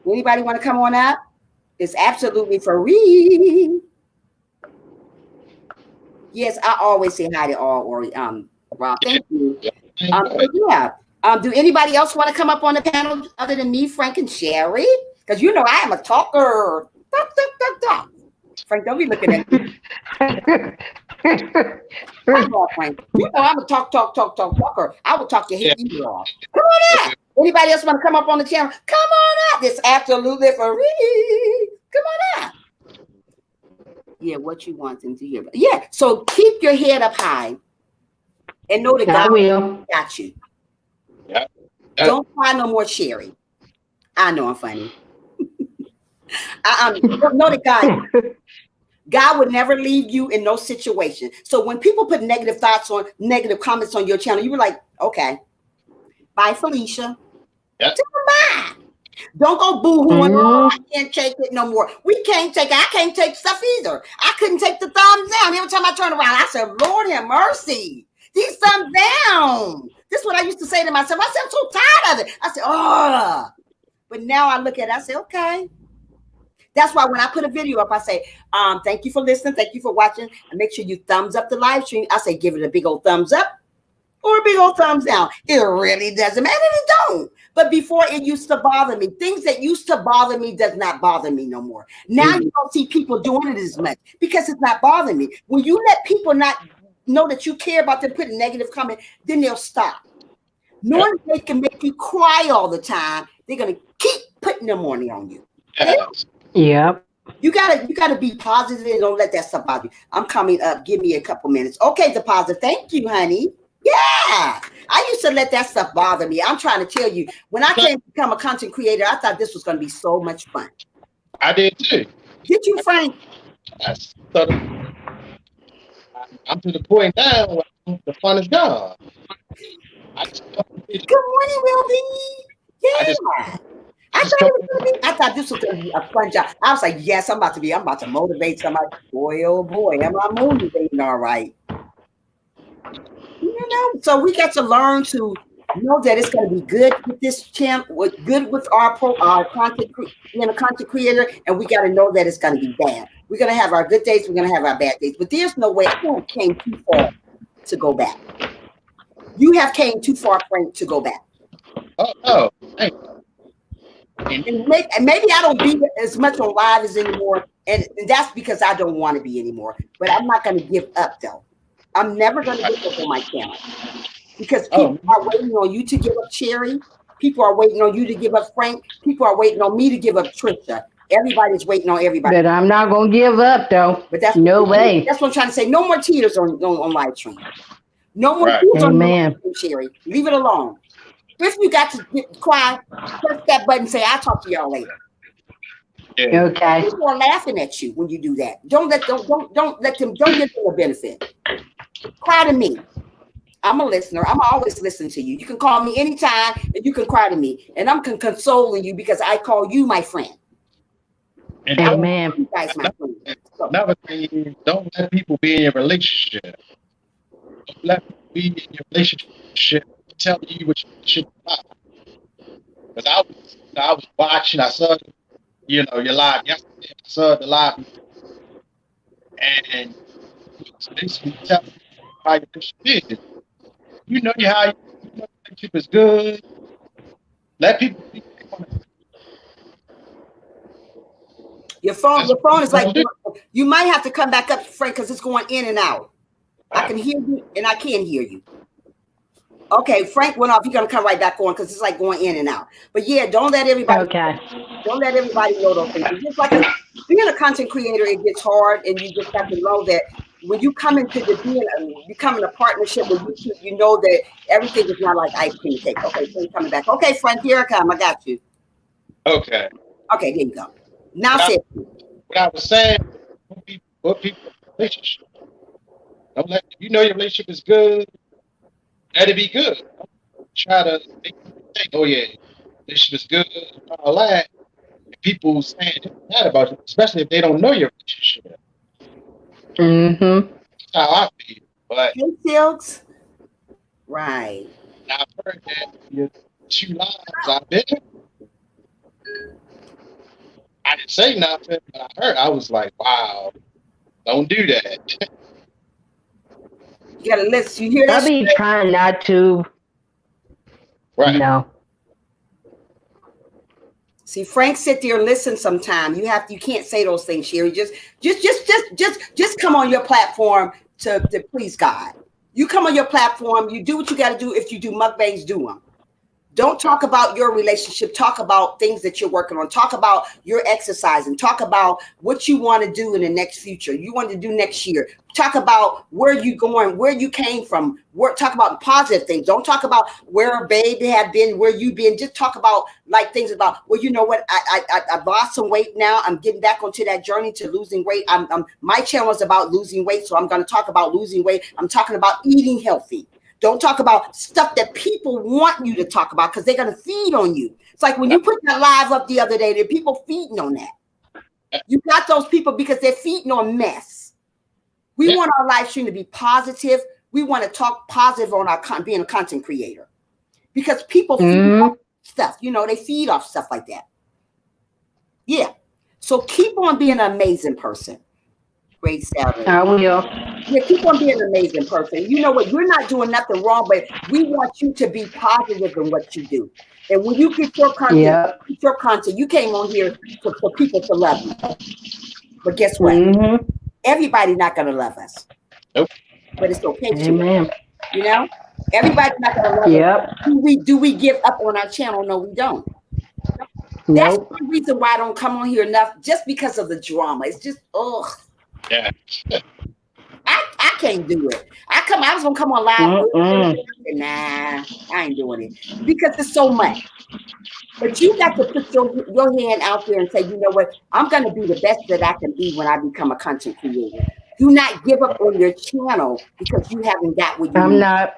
Anybody want to come on up? It's absolutely free. Yes, I always say hi to all. Or Rob, thank you. Do anybody else want to come up on the panel other than me, Frank, and Sherry? Because you know I am a talker. Talk. Frank, don't be looking at me. Come on, Frank. You know I'm a talker. I will talk your head off. Come on up. Anybody else want to come up on the channel? Come on up. It's absolutely free. Come on up. Yeah, what you want them to hear. Yeah, so keep your head up high and know that God got you. Yeah. Don't cry no more, Sherry. I know I'm funny. Know that God would never leave you in no situation. So when people put negative comments on your channel, you were like, okay, bye, Felicia. Yeah. Bye. Don't go boo-hooing. Oh, I can't take it no more. We can't take it. I can't take stuff either. I couldn't take the thumbs down. Every time I turn around, I said, Lord have mercy. These thumbs down. This is what I used to say to myself. I said, I'm so tired of it. I said, oh. But now I look at it, I say, okay. That's why when I put a video up, I say, thank you for listening. Thank you for watching. And make sure you thumbs up the live stream. I say, give it a big old thumbs up or a big old thumbs down. It really doesn't matter. It don't. But before, it used to bother me. Things that used to bother me does not bother me no more. Now you don't see people doing it as much because it's not bothering me. When you let people not know that you care about them putting negative comment, then they'll stop. Knowing they can make you cry all the time, they're going to keep putting them on you. Yep. You gotta be positive and don't let that stuff bother you. I'm coming up. Give me a couple minutes. Okay, Deposit. Thank you, honey. Yeah. I used to let that stuff bother me. I'm trying to tell you, when I came to become a content creator, I thought this was going to be so much fun. I did too. Did you, Frank? I'm to the point now where the fun is gone. I just Good morning, Wilby. Yeah. I thought it was gonna be, I thought this was gonna be a fun job. I was like, yes, I'm about to motivate somebody. Boy, oh boy, am I motivating all right. You know, so we got to learn to know that it's going to be good with this channel, good with our content, being a content creator, and we got to know that it's going to be bad. We're going to have our good days, we're going to have our bad days, but there's no way I came too far to go back. You have came too far, Frank, to go back. Oh, thank you. And maybe I don't be as much on live as anymore, and that's because I don't want to be anymore. But I'm not going to give up, though. I'm never going to give up on my channel because people are waiting on you to give up Cherry. People are waiting on you to give up Frank. People are waiting on me to give up Trisha. Everybody's waiting on everybody. But I'm not going to give up, though. But that's no way. That's what I'm trying to say. No more tears on live stream. No more tears on live stream, Cherry. Leave it alone. If you got to cry, press that button and say, I'll talk to y'all later. Yeah. Okay. People are laughing at you when you do that. Don't give them a benefit. Cry to me. I'm a listener. I'm always listening to you. You can call me anytime and you can cry to me. And I'm consoling you because I call you my friend. And amen. You guys, my friend. So, another thing is, don't let people be in your relationship. Don't let people be in your relationship telling you what you should buy. Because I was watching, I saw your live yesterday. I saw the live, and it's basically telling you how your relationship is. You know how your relationship is good. Let people be. your phone is like, you might have to come back up, Frank, because it's going in and out. I can hear you and I can't hear you. Okay, Frank went off. You're gonna come right back on because it's like going in and out. But yeah, don't let everybody. Okay. Don't let everybody know those things. It's just like being a content creator, it gets hard, and you just have to know that when you come into becoming a partnership with YouTube, you know that everything is not like ice cream cake. Okay, so you're coming back. Okay, Frank, here I come. I got you. Okay. Okay, there you go. Now say what I was saying. What people relationship. Don't let your relationship is good. Let it be good. Don't try to make people think, oh yeah, this is good, all that. And people saying that about you, especially if they don't know your relationship. Mm-hmm. That's how I feel. But hey, Silks. Right. I've heard that your 2 lives I've been. I didn't say nothing, but I was like, wow, don't do that. You gotta listen. You hear that? I'll be trying not to. Right. No. See, Frank sit there and listen sometime. You can't say those things, Sherry. Just come on your platform to please God. You come on your platform, you do what you gotta do. If you do mukbangs, do them. Don't talk about your relationship. Talk about things that you're working on. Talk about your exercising. Talk about what you want to do in the next future. You want to do next year. Talk about where you going, where you came from. Talk about positive things. Don't talk about where a baby had been, where you been. Just talk about like things about, well, you know what? I've lost some weight now. I'm getting back onto that journey to losing weight. My channel is about losing weight, so I'm going to talk about losing weight. I'm talking about eating healthy. Don't talk about stuff that people want you to talk about because they're going to feed on you. It's like when you put that live up the other day, there are people feeding on that. You got those people because they're feeding on mess. We want our live stream to be positive. We want to talk positive on our being a content creator because people feed off stuff. They feed off stuff like that. Yeah. So keep on being an amazing person. Great Saturday. I will. Yeah, keep on being an amazing person. You know what? You're not doing nothing wrong, but we want you to be positive in what you do. And when you get your content, you came on here for people to love you. But guess what? Mm-hmm. Everybody's not going to love us. Nope. But it's okay. Amen. Everybody's not going to love us. Do we give up on our channel? No, we don't. That's the reason why I don't come on here enough, just because of the drama. It's just, ugh. Yeah. I can't do it. I was gonna come on live. Nah, I ain't doing it because it's so much. But you got to put your hand out there and say, you know what? I'm gonna be the best that I can be when I become a content creator. Do not give up on your channel because you haven't got what you need. I'm not.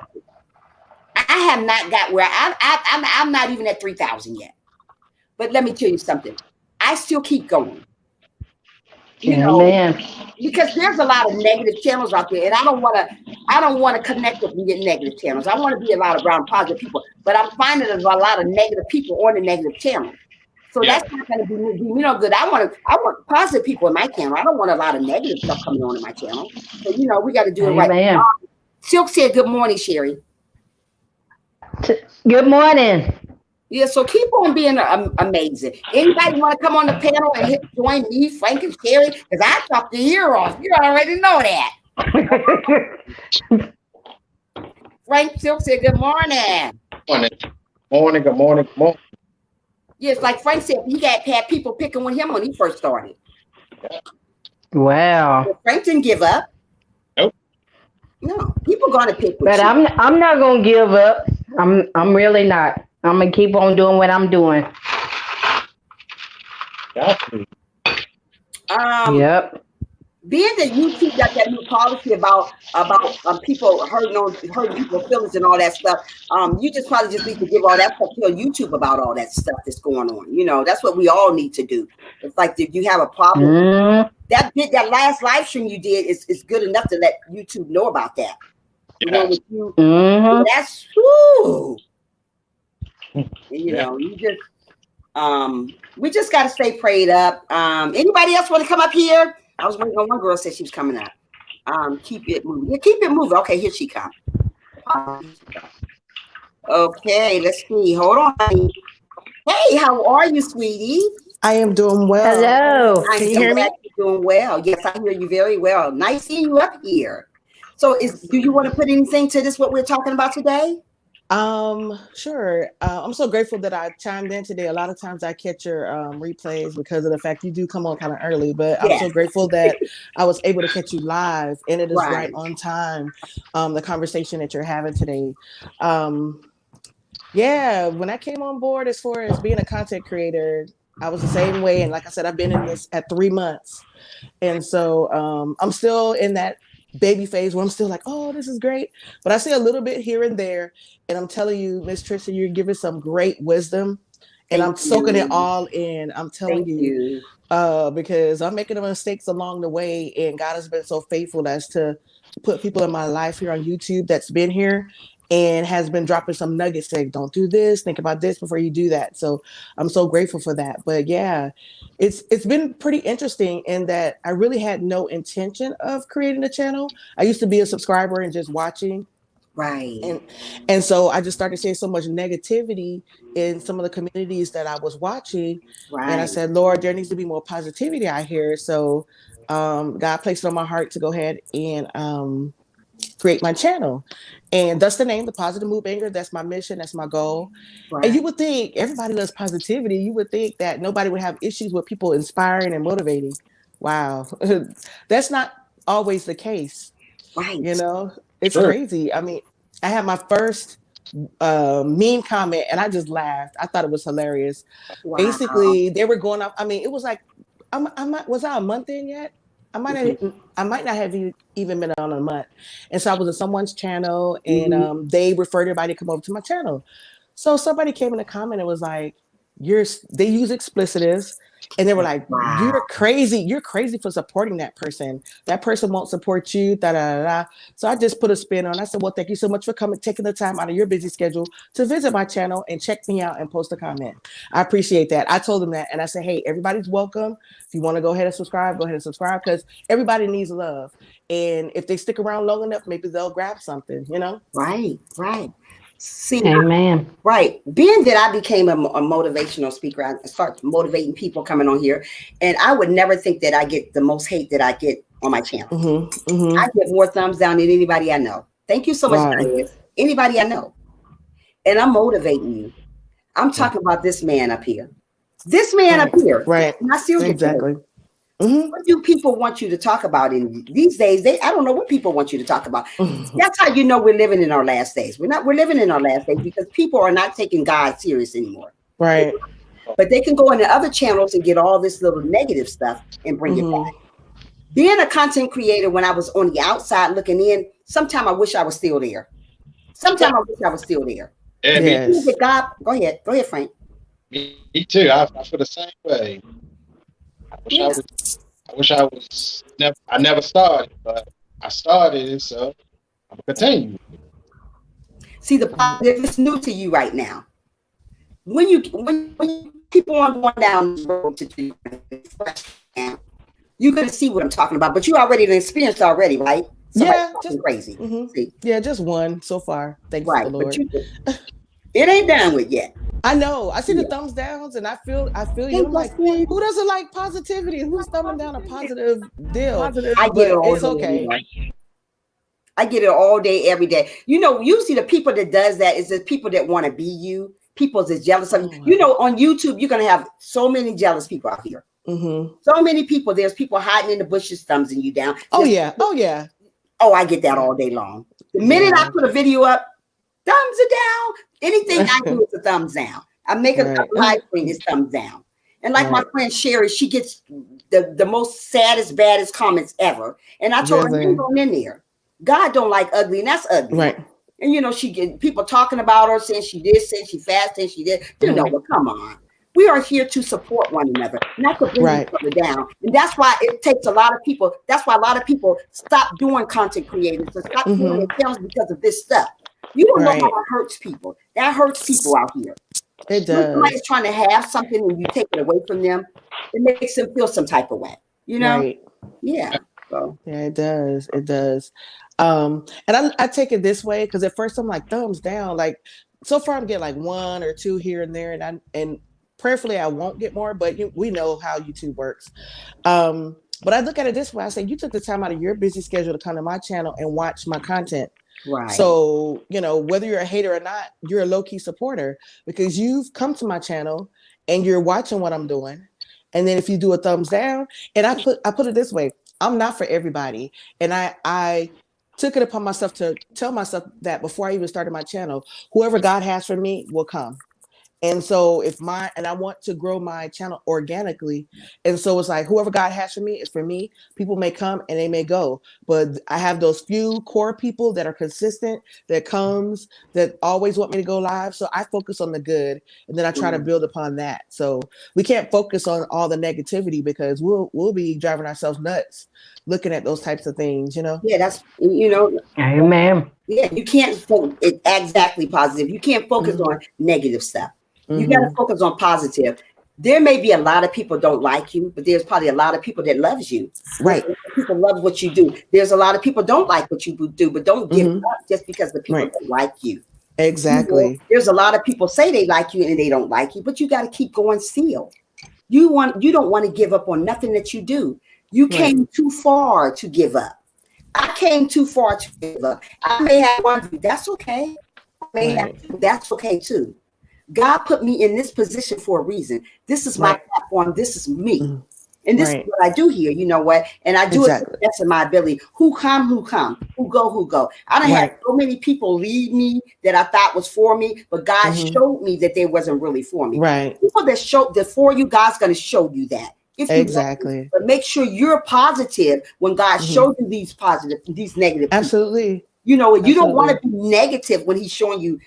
I I have not got where I'm not even at 3,000 yet. But let me tell you something. I still keep going. Amen. Because there's a lot of negative channels out there, and I don't want to connect with negative channels. I want to be around positive people, but I'm finding there's a lot of negative people on the negative channel. So that's not going to be good. I want positive people in my channel. I don't want a lot of negative stuff coming on in my channel. So we got to do it right. Silk said, "Good morning, Sherry." Good morning. Yeah, so keep on being amazing. Anybody want to come on the panel and join me, Frank and Sherry? Because I talked your ear off. You already know that. Frank Silk said, "Good morning." Good morning. Yes, like Frank said, he had people picking with him when he first started. Wow. But Frank didn't give up. Nope. No, people gonna pick with but you. I'm not gonna give up. I'm really not. I'm gonna keep on doing what I'm doing. Yep. Being that YouTube got that new policy about people hurting people's feelings and all that stuff, you just probably just need to give all that stuff to YouTube about all that stuff that's going on. That's what we all need to do. It's like, if you have a problem, that last live stream you did is good enough to let YouTube know about that. Yes. That's whoo. You just we just got to stay prayed up. Anybody else want to come up here? I was waiting on one girl said she was coming up. Keep it moving. Yeah, keep it moving. Okay, here she comes. Okay, let's see. Hold on. Hey, how are you, sweetie? I am doing well. Hello. Can you hear me? You're doing well. Yes, I hear you very well. Nice seeing you up here. So, do you want to put anything to this? What we're talking about today? Sure. I'm so grateful that I chimed in today. A lot of times I catch your replays because of the fact you do come on kind of early, but I'm so grateful that I was able to catch you live, and it is right on time. The conversation that you're having today. When I came on board as far as being a content creator, I was the same way. And like I said, I've been in this at 3 months. And so I'm still in that baby phase where I'm still like, oh, this is great. But I see a little bit here and there. And I'm telling you, Miss Trisha, you're giving some great wisdom. And I'm soaking it all in. I'm telling you. Because I'm making the mistakes along the way. And God has been so faithful as to put people in my life here on YouTube that's been here and has been dropping some nuggets saying, don't do this, think about this before you do that. So I'm so grateful for that. But yeah, it's been pretty interesting in that I really had no intention of creating a channel. I used to be a subscriber and just watching. Right. And so I just started seeing so much negativity in some of the communities that I was watching. Right. And I said, Lord, there needs to be more positivity out here. So God placed it on my heart to go ahead and create my channel. And that's the name, The Positive Mood Banger. That's my mission. That's my goal. Right. And you would think everybody loves positivity. You would think that nobody would have issues with people inspiring and motivating. Wow. That's not always the case. Right. It's crazy. I mean, I had my first meme comment and I just laughed. I thought it was hilarious. Wow. Basically, they were going off. I mean, it was like, was I a month in yet? I might not have even been on a month. And so I was on someone's channel and they referred everybody to come over to my channel. So somebody came in a comment and was like, they use explicitives. And they were like, wow. You're crazy for supporting that person. That person won't support you. Da, da, da, da. So I just put a spin on. I said, well, thank you so much for taking the time out of your busy schedule to visit my channel and check me out and post a comment. I appreciate that. I told them that. And I said, hey, everybody's welcome. If you want to go ahead and subscribe, go ahead and subscribe because everybody needs love. And if they stick around long enough, maybe they'll grab something, Right. See, amen. Right. Being that I became a motivational speaker, I started motivating people coming on here, and I would never think that I get the most hate that I get on my channel. I get more thumbs down than anybody I know. Thank you so much, guys. Anybody I know. And I'm motivating you. I'm talking about this man up here. This man up here. Right. And I still get exactly. What do people want you to talk about in these days? I don't know what people want you to talk about. That's how you know we're living in our last days. We're living in our last days because people are not taking God serious anymore. Right. But they can go into other channels and get all this little negative stuff and bring it back. Being a content creator, when I was on the outside looking in, sometimes I wish I was still there. Sometimes I wish I was still there. Yeah, Yes. God, go ahead, Frank. me too. I feel the same way. I wish I Yeah. was. I wish I was. I never started, but I started it, so I'm gonna continue. See, the positive is new to you right now. When you keep on going down the road to do you're gonna see what I'm talking about. But you already experienced already, right? Somebody Yeah, just crazy. See, yeah, just one so far. Thanks right? the Lord. But it ain't done with yet. I know. I see the thumbs downs, and I feel you. I'm like, who doesn't like positivity? Who's thumbing down a positive deal? I get it all it's okay. I get it all day, every day. You know, usually the people that does that is the people that want to be you. People that's jealous of you. You know, on YouTube, you're gonna have so many jealous people out here. So many people. There's people hiding in the bushes, thumbsing you down. Oh yeah. Oh, I get that all day long. The minute I put a video up, thumbs are down. Anything I do is a thumbs down. I make a live stream, is thumbs down. And like my friend Sherry, she gets the most saddest, baddest comments ever. And I told her, you going in there. God don't like ugly, and that's ugly. Right. And you know, she get people talking about her, saying she did, saying she fasted, she did. You know, well, come on. We are here to support one another, not to bring each other down. And that's why it takes a lot of people. That's why a lot of people stop doing content creators and stop doing their films because of this stuff. You don't know how it hurts people. That hurts people out here. It does. When somebody's trying to have something and you take it away from them, it makes them feel some type of way. You know? Right. Yeah. So. Yeah, it does. It does. And I take it this way because at first I'm like thumbs down. Like so far I'm getting like 1 or 2 here and there, and prayerfully I won't get more. But we know how YouTube works. But I look at it this way: I say you took the time out of your busy schedule to come to my channel and watch my content. Right. So you know whether you're a hater or not, you're a low-key supporter because you've come to my channel and you're watching what I'm doing. And then if you do a thumbs down, and I put it this way. I'm not for everybody. And I took it upon myself to tell myself that before I even started my channel, whoever God has for me will come. And so I want to grow my channel organically. And so it's like, whoever God has for me is for me. People may come and they may go, but I have those few core people that are consistent, that always want me to go live. So I focus on the good and then I try to build upon that. So we can't focus on all the negativity because we'll be driving ourselves nuts looking at those types of things, you know? Yeah, that's, you know. Amen. Yeah, you can't focus exactly positive. You can't focus on negative stuff. You got to focus on positive. There may be a lot of people don't like you, but there's probably a lot of people that loves you. Right. People love what you do. There's a lot of people don't like what you do, but don't give up just because the people don't like you. Exactly. You know, there's a lot of people say they like you and they don't like you, but you got to keep going still. You don't want to give up on nothing that you do. You came too far to give up. I came too far to give up. I may have one view. That's okay. I may have two. That's okay too. God put me in this position for a reason. This is my platform. This is me. And this is what I do here. You know what? And I do it to the best of my ability. Who come. Who go. I done had so many people leave me that I thought was for me, but God showed me that they wasn't really for me. Right. People that for you, God's going to show you that. If you but make sure you're positive when God shows you these negative. Absolutely. You know, you don't want to be negative when he's showing you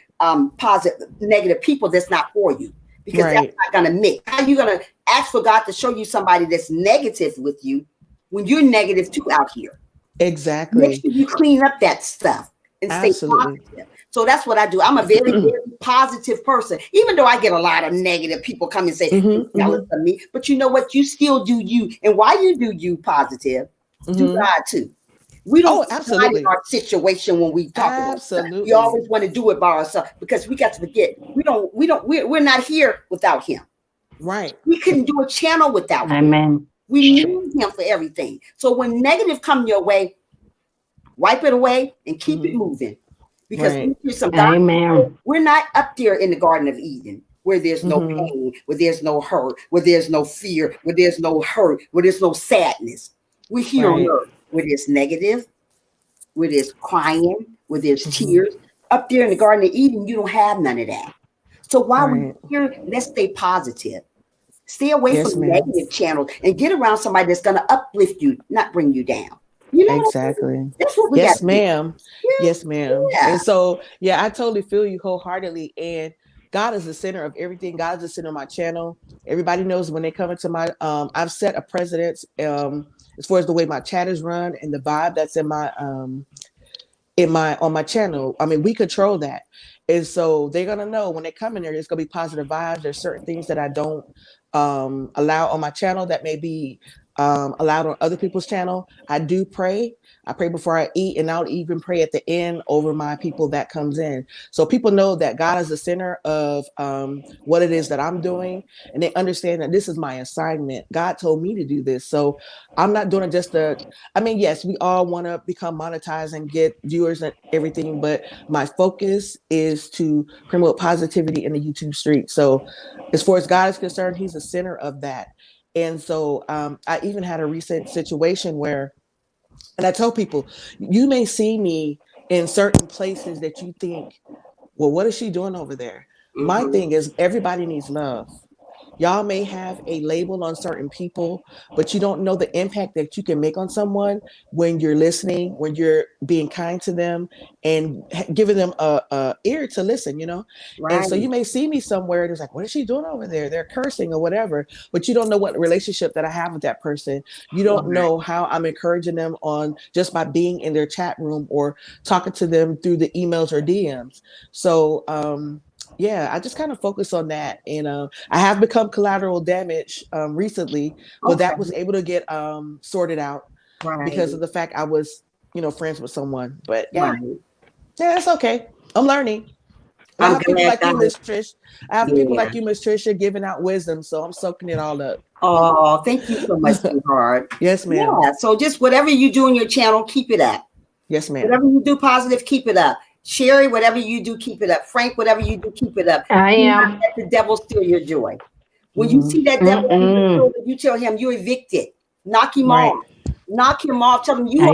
positive, negative people that's not for you, because that's not going to mix. How are you going to ask for God to show you somebody that's negative with you when you're negative too out here? Exactly. Make sure you clean up that stuff and stay positive. So that's what I do. I'm a very, very positive person, even though I get a lot of negative people come and say, jealous of me. But you know what? You still do you. And why you do you positive, do God too. We don't absolutely our situation when we talk about stuff. We always want to do it by ourselves because we got to forget we're not here without him. Right. We couldn't do a channel without him. Amen. We need him for everything. So when negative come your way, wipe it away and keep it moving. Because we're not up there in the Garden of Eden where there's no pain, where there's no hurt, where there's no fear, where there's no hurt, where there's no sadness. We're here on earth. Where there's negative, where there's crying, where there's tears. Up there in the Garden of Eden, you don't have none of that. So while we're here, let's stay positive. Stay away from negative channels and get around somebody that's going to uplift you, not bring you down. You know what I'm Exactly. saying? That's what we got Yes, to do. ma'am. Yeah. Yes, ma'am. Yeah. And so, yeah, I totally feel you wholeheartedly. And God is the center of everything. God is the center of my channel. Everybody knows when they come into my, I've set a precedence as far as the way my chat is run and the vibe that's in my, on my channel. I mean, we control that. And so they're going to know when they come in there, there's going to be positive vibes. There's certain things that I don't allow on my channel that may be allowed on other people's channel. I do pray. I pray before I eat, and I'll even pray at the end over my people that comes in. So people know that God is the center of what it is that I'm doing, and they understand that this is my assignment. God told me to do this. So I'm not doing it just I mean, yes, we all want to become monetized and get viewers and everything, but my focus is to promote positivity in the YouTube street. So as far as God is concerned, he's the center of that. And so I even had a recent situation where, and I tell people, you may see me in certain places that you think, well, what is she doing over there? My thing is, everybody needs love. Y'all may have a label on certain people, but you don't know the impact that you can make on someone when you're listening, when you're being kind to them and giving them a ear to listen, you know? Right. And so you may see me somewhere and it's like, what is she doing over there? They're cursing or whatever, but you don't know what relationship that I have with that person. You don't know how I'm encouraging them on just by being in their chat room or talking to them through the emails or DMs. So, yeah, I just kind of focus on that. And I have become collateral damage recently, but that was able to get sorted out because of the fact I was, friends with someone. But yeah, yeah, it's okay. I'm learning. And I have people like you, Miss Trish. I have people like you, Miss Trisha, giving out wisdom. So I'm soaking it all up. Oh, thank you so much, sweetheart. Yes, ma'am. Yeah, so just whatever you do on your channel, keep it up. Yes, ma'am. Whatever you do positive, keep it up. Sherry, whatever you do, keep it up. Frank, whatever you do, keep it up. I am. Let the devil steal your joy. When you see that devil, you tell him you're evicted. Knock him off. Knock him off. Tell him you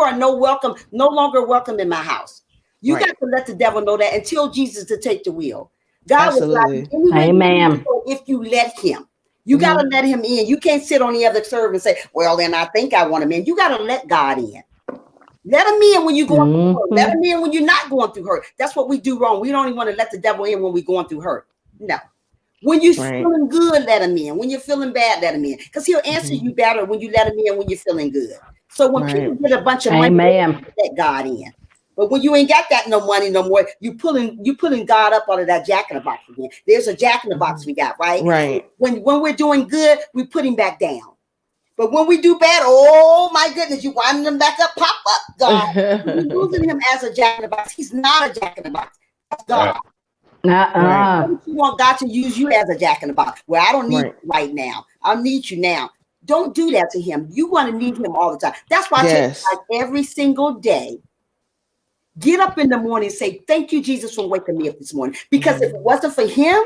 are no longer welcome in my house. You got to let the devil know that and tell Jesus to take the wheel. God will guide you anywhere if you let him. You got to let him in. You can't sit on the other serve and say, well, then I think I want him in. You got to let God in. Let him in when you're going through hurt. Let him in when you're not going through hurt. That's what we do wrong. We don't even want to let the devil in when we're going through hurt. No. When you're feeling good, let him in. When you're feeling bad, let him in. Because he'll answer you better when you let him in when you're feeling good. So when people get a bunch of money, let God in. But when you ain't got that no money no more, you pulling God up out of that jack in the box again. There's a jack in the box we got, right? Right. When we're doing good, we put him back down. But when we do bad, oh my goodness, you winding them back up, pop up, God. You're using him as a jack in the box. He's not a jack in the box. That's God. You want God to use you as a jack in the box. Well, I don't need you right now. I need you now. Don't do that to him. You want to need him all the time. That's why I tell you, like every single day, get up in the morning and say, thank you, Jesus, for waking me up this morning. Because if it wasn't for him,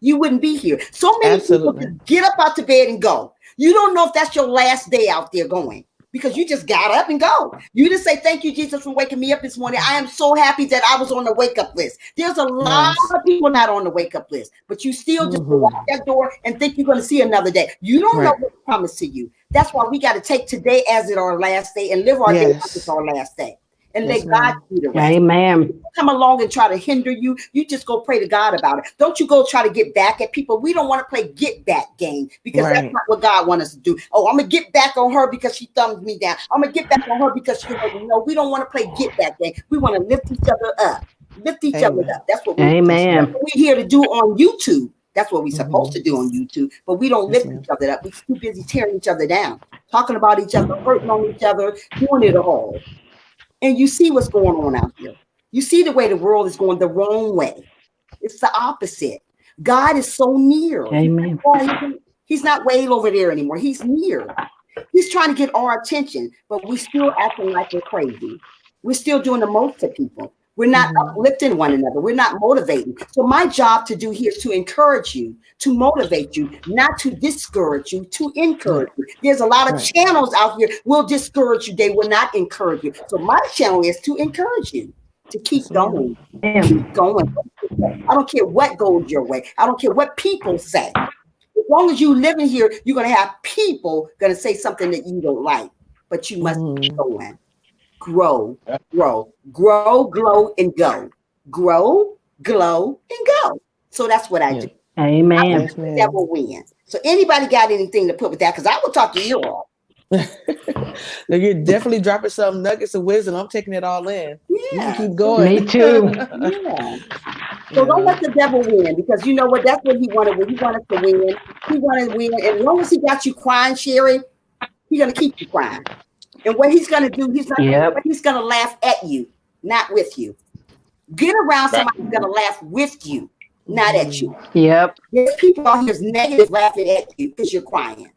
you wouldn't be here. So many people just get up out the bed and go. You don't know if that's your last day out there going because you just got up and go. You just say, thank you, Jesus, for waking me up this morning. I am so happy that I was on the wake up list. There's a lot of people not on the wake up list, but you still just walk that door and think you're going to see another day. You don't know what's promised to you. That's why we got to take today as it our last day and live our day as it's our last day. And let God do the rest. Amen. Come along and try to hinder you. You just go pray to God about it. Don't you go try to get back at people. We don't want to play get back game because that's not what God wants us to do. Oh, I'm going to get back on her because she thumbed me down. I'm going to get back on her because she hurt me. No, we don't want to play get back game. We want to lift each other up. Lift each other up. That's what we're here to do on YouTube. That's what we're supposed to do on YouTube. But we don't lift each other up. We're too busy tearing each other down, talking about each other, hurting on each other, doing it all. And you see what's going on out here. You see the way the world is going the wrong way. It's the opposite. God is so near. Amen. He's not way over there anymore. He's near. He's trying to get our attention, but we're still acting like we're crazy. We're still doing the most to people. We're not uplifting one another. We're not motivating. So my job to do here is to encourage you, to motivate you, not to discourage you, to encourage you. There's a lot of channels out here will discourage you. They will not encourage you. So my channel is to encourage you, to keep going. Keep going. I don't care what goes your way. I don't care what people say. As long as you live in here, you're going to have people going to say something that you don't like. but you must keep Mhm. going. Grow, Yeah. glow, and go. Grow, glow, and go. So that's what I Yeah. do. Amen. Yes, The ma'am. devil win. So anybody got anything to put with that? Because I will talk to you all. No, you're definitely dropping some nuggets of wisdom. I'm taking it all in. You can Yeah. keep So, going. Me too. yeah. So don't Yeah. let the devil win, because you know what? That's what he wanted. He wanted to win. He wanted to win. And as long as he got you crying, Sherry, he's gonna keep you crying. And what he's gonna do, Yep. he's gonna laugh at you, not with you. Get around Right. somebody who's gonna laugh with you, not at you. Yep. There's people out here that's negative laughing at you because you're crying.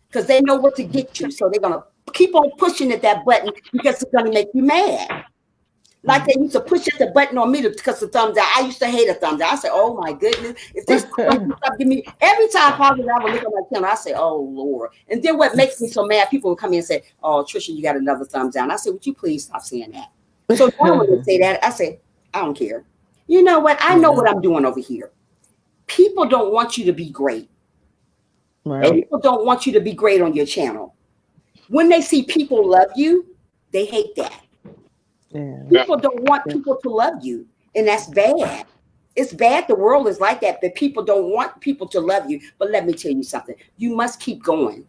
Because they know what to get you. So they're gonna keep on pushing at that button because it's gonna make you mad. Like they used to push at the button on me because the thumbs out. I used to hate a thumbs out. I said, "Oh my goodness, if this don't stop giving me every time positive, I would look at my channel. I say, "Oh Lord." And then what makes me so mad? People would come in and say, "Oh, Trisha, you got another thumbs down." I said, "Would you please stop saying that?" So now when they say that, I say, "I don't care." You know what? I know Yeah. what I'm doing over here. People don't want you to be great. Right. People don't want you to be great on your channel. When they see people love you, they hate that. Yeah. People don't want people to love you, and that's bad. It's bad. The world is like that, that people don't want people to love you. But let me tell you something. You must keep going.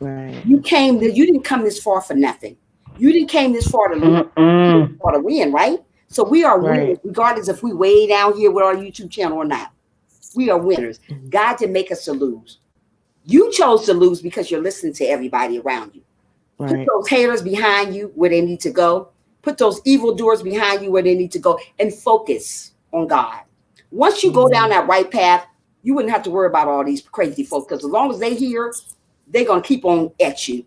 Right. You didn't come this far for nothing. You didn't came this far to lose, Mm-mm. or to win, right? So we are winners, Right. regardless if we way down here with our YouTube channel or not. We are winners. Mhm. God didn't make us to lose. You chose to lose because you're listening to everybody around you. Put Right. those haters behind you where they need to go. Put those evildoers behind you where they need to go, and focus on God. Once you go down that right path, you wouldn't have to worry about all these crazy folks, because as long as they hear, they're going to keep on at you.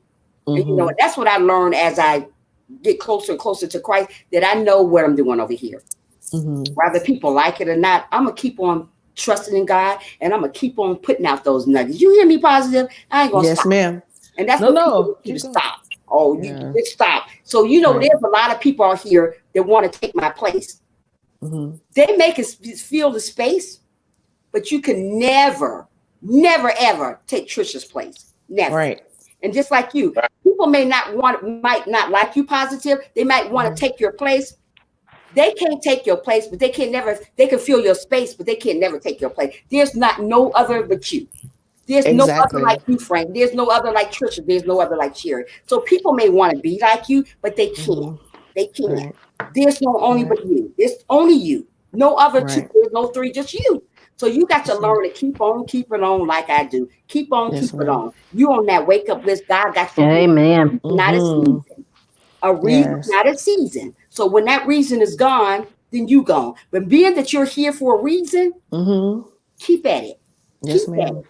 And you know, Mhm. that's what I learned as I get closer and closer to Christ, that I know what I'm doing over here. Mhm. Whether people like it or not, I'm going to keep on trusting in God, and I'm going to keep on putting out those nuggets. You hear me, positive? I ain't going to Yes, stop. ma'am. And that's No, what people no. need you to Keep going. stop. Oh, you Yeah. just stop. So, you know, Right. there's a lot of people out here that want to take my place. Mhm. They make us feel the space, but you can never, ever take Trisha's place. Never. Right. And just like you, Right. people might not like you positive. They might want to take your place. They can't take your place, but they can fill your space, but they can never take your place. There's no other but you. There's no other Exactly. like you, Frank. There's no other like Trisha. There's no other like Sherry. So people may want to be like you, but they can't. Mhm. They can't. Right. There's no only Right. but you. There's only you. No other two. Right. There's no three, just you. So you got to Yes, ma'am. learn to keep on keeping on like I do. Keep on Yes, keeping ma'am. on. You on that wake up list. God got you. Amen. Not a Mhm. season. A reason, Yes. not a season. So when that reason is gone, then you gone. But being that you're here for a reason, Mhm. keep at it. Yes, Keep at ma'am. it.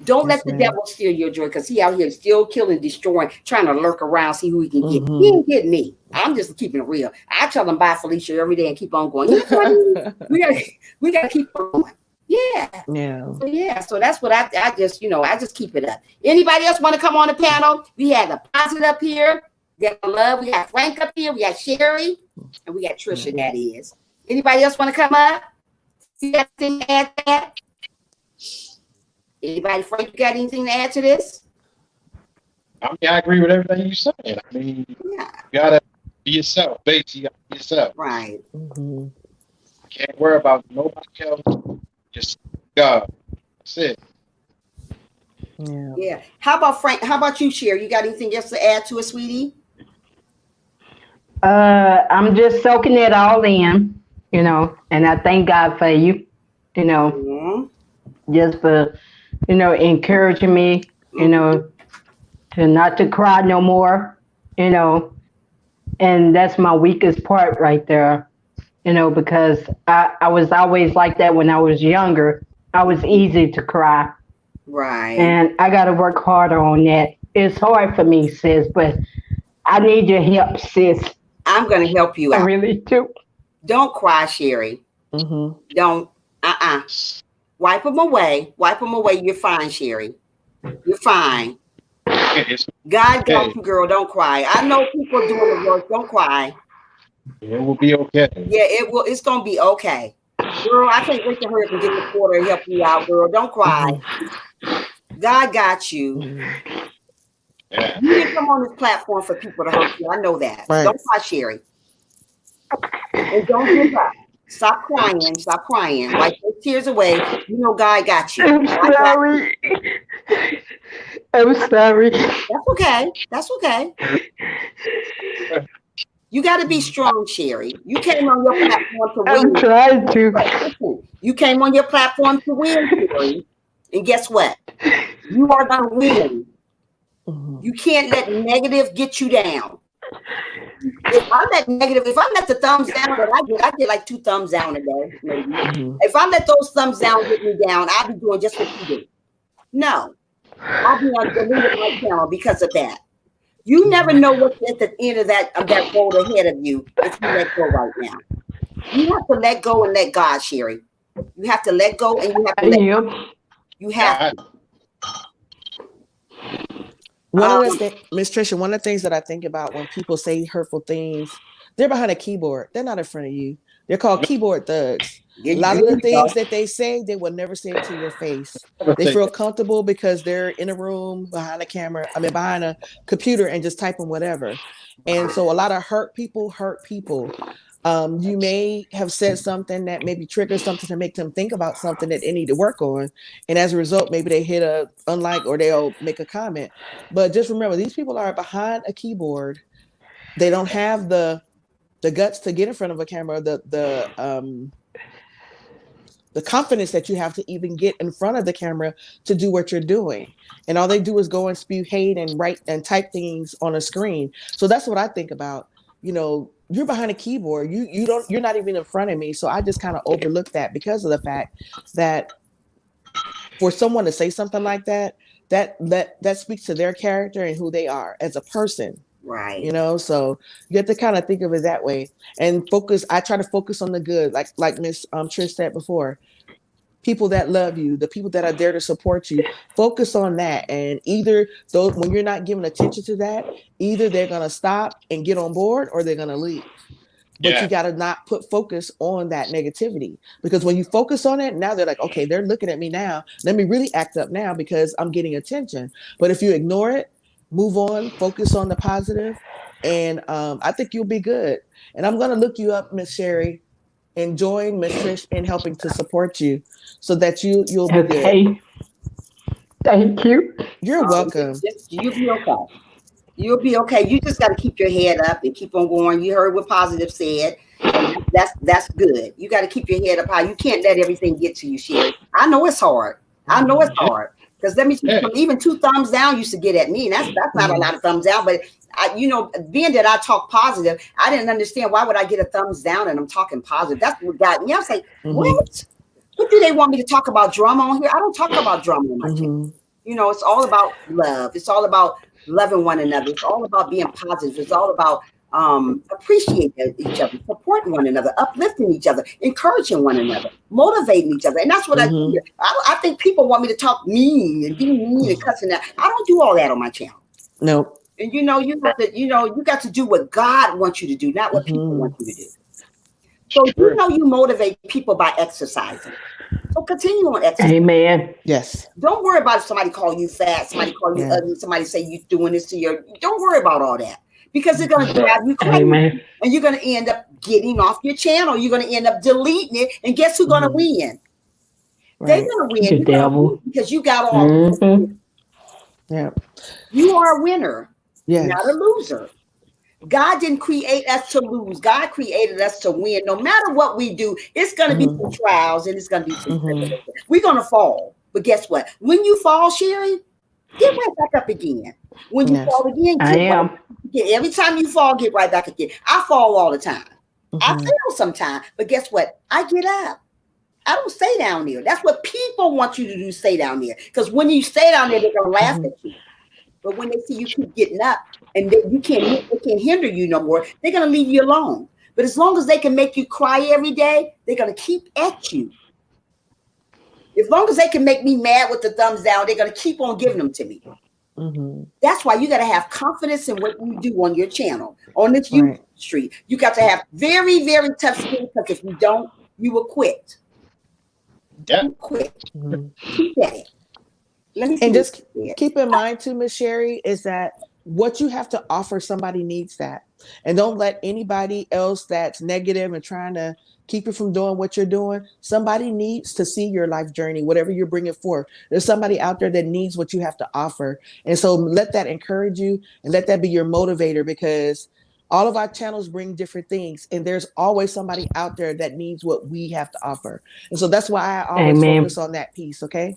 Don't Yes, let the ma'am. devil steal your joy, because he out here still killing, destroying, trying to lurk around, see who he can get. He Mhm. ain't getting me. I'm just keeping it real. I tell them bye, Felicia, every day and keep on going. You know what I mean? We gotta keep on going. Yeah. Yeah. So yeah. So that's what I just, I just keep it up. Anybody else want to come on the panel? We had a positive up here. We got love. We got Frank up here. We got Sherry, and we got Trisha. That is. Anybody else want to come up? You got anything to add to that? Anybody, Frank, you got anything to add to this? I mean, I agree with everything you said. I mean, Yeah. you gotta be yourself, base. You gotta be yourself. Right. Mhm. Can't worry about nobody else. Just God. That's it. Yeah. Yeah. How about Frank? How about you, Sherry? You got anything else to add to it, sweetie? I'm just soaking it all in, and I thank God for you, Mhm. just for, encouraging me, to not to cry no more, and that's my weakest part right there, because I was always like that when I was younger. I was easy to cry, Right. and I got to work harder on that. It's hard for me, sis, but I need your help, sis. I'm gonna help you I out. really do. Don't cry, Sherry. Mhm. Don't. Wipe them away. Wipe them away. You're fine, Sherry. You're fine. It's God got okay. you, girl. Don't cry. I know people doing the work. Don't cry. It will be okay. Yeah, it will. It's gonna be okay, girl. I can't wait to hurry up and get the porter and help you out, girl. Don't cry. Mhm. God got you. Mhm. Yeah. You didn't come on this platform for people to hurt you. I know that. Right. Don't cry, Sherry. And don't give up. Stop crying. Stop crying. Wipe those tears away. You know God got you. I'm God got sorry. I'm sorry. That's okay. That's okay. You got to be strong, Sherry. You came on your platform to I'm win. trying to. Listen, you came on your platform to win, Sherry. And guess what? You are going to win. Mhm. You can't let negative get you down. If I let the thumbs down, that I get like 2 thumbs down a day, maybe. Mhm. If I let those thumbs down get me down, I'll be doing just what you do. No, I'll be on deleted my channel because of that. You never know what's at the end of that road ahead of you if you let go right now. You have to let go and let God, Sherry. You have to let go and you have to I let am. you have to. One of the things, Miss Tricia, one of the things that I think about when people say hurtful things, they're behind a keyboard. They're not in front of you. They're called keyboard thugs. A lot of the things that they say, they will never say it to your face. They feel comfortable because they're in a room behind a camera, behind a computer and just typing whatever. And so a lot of hurt people hurt people. You may have said something that maybe triggers something to make them think about something that they need to work on. And as a result, maybe they hit a unlike or they'll make a comment. But just remember, these people are behind a keyboard. They don't have the guts to get in front of a camera, the confidence that you have to even get in front of the camera to do what you're doing. And all they do is go and spew hate and write and type things on a screen. So that's what I think about. You know, you're behind a keyboard. You're not even in front of me. So I just kind of overlook that because of the fact that for someone to say something like that, that speaks to their character and who they are as a person. Right. You know, so you have to kind of think of it that way and focus. I try to focus on the good, like Miss Trish said before. People that love you, the people that are there to support you, focus on that. And either those, when you're not giving attention to that, either they're gonna stop and get on board or they're gonna leave. But you got to not put focus on that negativity, because when you focus on it, now they're like, okay, they're looking at me now. Let me really act up now because I'm getting attention. But if you ignore it, move on, focus on the positive, and I think you'll be good. And I'm going to look you up, Miss Sherry, and join Miss Trish in helping to support you so that you'll be good. Okay. Thank you. You're welcome. You'll be okay. You'll be okay. You just got to keep your head up and keep on going. You heard what Positive said. And that's good. You got to keep your head up high. You can't let everything get to you, Sherry. I know it's hard. I know it's hard. Because let me tell you, even 2 thumbs down used to get at me. And that's not a lot of thumbs down. But being that I talk positive, I didn't understand why would I get a thumbs down and I'm talking positive. That's what got me. I was like, what? What do they want me to talk about drama on here? I don't talk about drama on my channel. You know, it's all about love. It's all about loving one another. It's all about being positive. It's all about appreciating each other, supporting one another, uplifting each other, encouraging one another, motivating each other. And that's what I do here. I think people want me to talk mean and be mean and cussing out. I don't do all that on my channel. No. And you got to do what God wants you to do, not what people want you to do. So you motivate people by exercising. So continue on exercising. Amen. Yes. Don't worry about if somebody call you fat, somebody call you ugly, somebody say you doing this to your. Don't worry about all that, because they're going to drive you crazy. Amen. And you're going to end up getting off your channel. You're going to end up deleting it. And guess who's going to win? They're going to win. The devil. Because you got all. Yeah. You are a winner, Yes. not a loser. God didn't create us to lose. God created us to win. No matter what we do, it's going to be some trials and it's going to be some we're going to fall. But guess what? When you fall, Sherry, get right back up again. When you fall again, every time you fall, get right back again. I fall all the time. I fail sometimes. But guess what? I get up. I don't stay down there. That's what people want you to do, stay down there. Because when you stay down there, they're going to laugh at you. But when they see you keep getting up and they can't hinder you no more, they're going to leave you alone. But as long as they can make you cry every day, they're going to keep at you. As long as they can make me mad with the thumbs down, they're going to keep on giving them to me. That's why you got to have confidence in what you do on your channel, on this YouTube street. You got to have very, very tough skin, because if you don't, you will quit. Yeah. You quit. Keep at it. Let me see And what just you said. keep in mind too, Miss Sherry, is that what you have to offer, somebody needs that. And don't let anybody else that's negative and trying to keep you from doing what you're doing. Somebody needs to see your life journey, whatever you're bringing forth. There's somebody out there that needs what you have to offer. And so let that encourage you and let that be your motivator, because all of our channels bring different things. And there's always somebody out there that needs what we have to offer. And so that's why I always Amen. focus on that piece. Okay.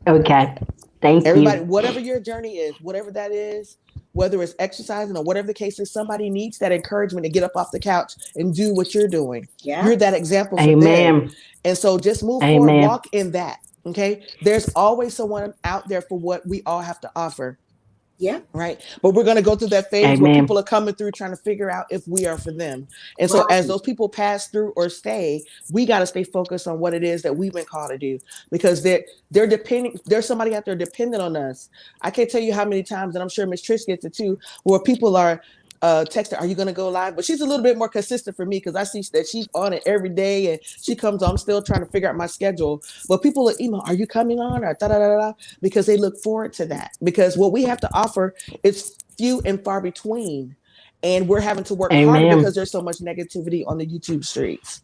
Okay. Thank Everybody, you. whatever your journey is, whatever that is, whether it's exercising or whatever the case is, somebody needs that encouragement to get up off the couch and do what you're doing. Yeah. You're that example for them. Amen. And so just move forward, Amen. walk in that. Okay. There's always someone out there for what we all have to offer. Yeah. Right. But we're going to go through that phase where Amen. people are coming through trying to figure out if we are for them. And so as those people pass through or stay, we got to stay focused on what it is that we've been called to do, because they're depending. There's somebody out there dependent on us. I can't tell you how many times, and I'm sure Miss Trish gets it too, where people are texting, are you going to go live? But she's a little bit more consistent for me, because I see that she's on it every day and she comes on. I'm still trying to figure out my schedule. But people are email, are you coming on? Or da da da da, because they look forward to that. Because what we have to offer is few and far between. And we're having to work harder because there's so much negativity on the YouTube streets.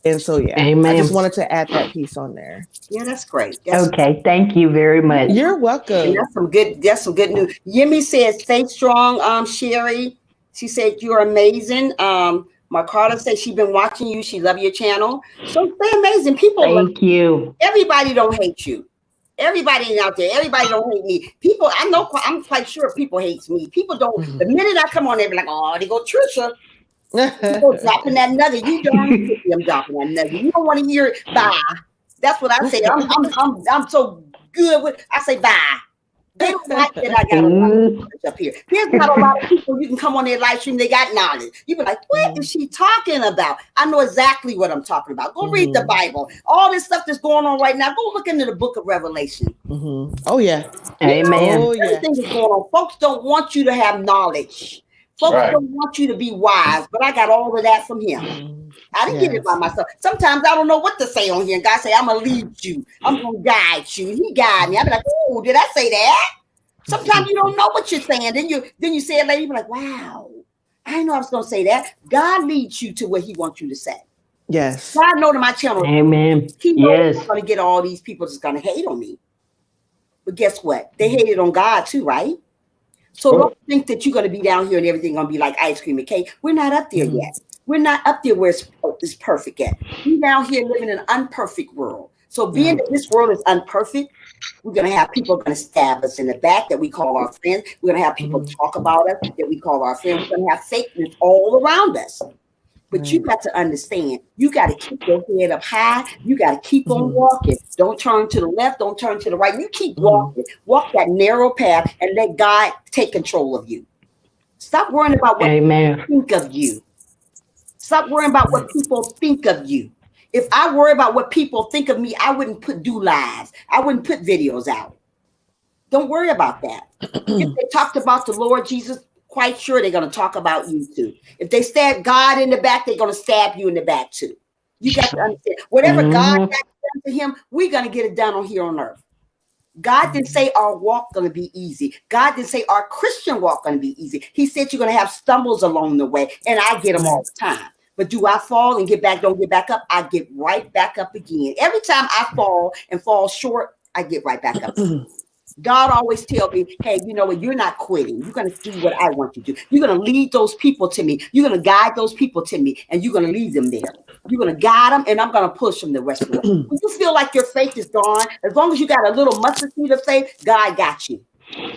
And so, yeah, I just wanted to add that piece on there. Yeah, that's great. Okay, thank you very much. You're welcome. And that's some good news. Yemi says, stay strong, Sherry. She said, you're amazing. Marcata says she's been watching you. She love your channel. So stay amazing. People Thank you. Everybody don't hate you. Everybody out there, everybody don't hate me. People, I know, I'm quite sure people hates me. People don't, the minute I come on, they be like, oh, they go Trisha. People dropping that nugget. You don't I'm dropping that nugget. You don't want to hear it. Bye. That's what I say. I'm so good with, I say bye. They don't like that I got a lot of knowledge up here. There's not a lot of people you can come on their live stream, they got knowledge. You be like, what is she talking about? I know exactly what I'm talking about. Go read the Bible. All this stuff that's going on right now, go look into the book of Revelation. Oh, yeah. Amen. Oh, yeah. Everything is going on. Folks don't want you to have knowledge. Folks don't want you to be wise, but I got all of that from him. I didn't get it by myself. Sometimes I don't know what to say on here. And God say, I'm going to lead you. I'm going to guide you. He guide me. I be like, oh, did I say that? Sometimes you don't know what you're saying. Then you say it later. You be like, wow, I didn't know I was going to say that. God leads you to what he wants you to say. Yes. God know to my channel. Amen. He knows I'm going to get all these people that's going to hate on me. But guess what? They hated on God too, right? So don't think that you're going to be down here and everything going to be like ice cream and cake. We're not up there yet. We're not up there where it's perfect yet. We're down here living in an unperfect world. So being that this world is unperfect, we're going to have people going to stab us in the back that we call our friends. We're going to have people talk about us that we call our friends. We're going to have fakeness all around us. But you got to understand, you got to keep your head up high. You got to keep on walking. Don't turn to the left. Don't turn to the right. You keep walking. Walk that narrow path and let God take control of you. Stop worrying about what people think of you. Stop worrying about what people think of you. If I worry about what people think of me, I wouldn't do lives. I wouldn't put videos out. Don't worry about that. If they talked about the Lord Jesus, quite sure they're going to talk about you too. If they stab God in the back, they're going to stab you in the back too. You got to understand. Whatever God got done to him, we're going to get it done on here on earth. God didn't say our walk going to be easy. God didn't say our Christian walk going to be easy. He said you're going to have stumbles along the way, and I get them all the time. But do I fall and get back, don't get back up? I get right back up again. Every time I fall and fall short, I get right back up. God always tells me, hey, you know what? You're not quitting. You're going to do what I want you to do. You're going to lead those people to me. You're going to guide those people to me, and you're going to lead them there. You're going to guide them, and I'm going to push them the rest of the way. When you feel like your faith is gone, as long as you got a little mustard seed of faith, God got you.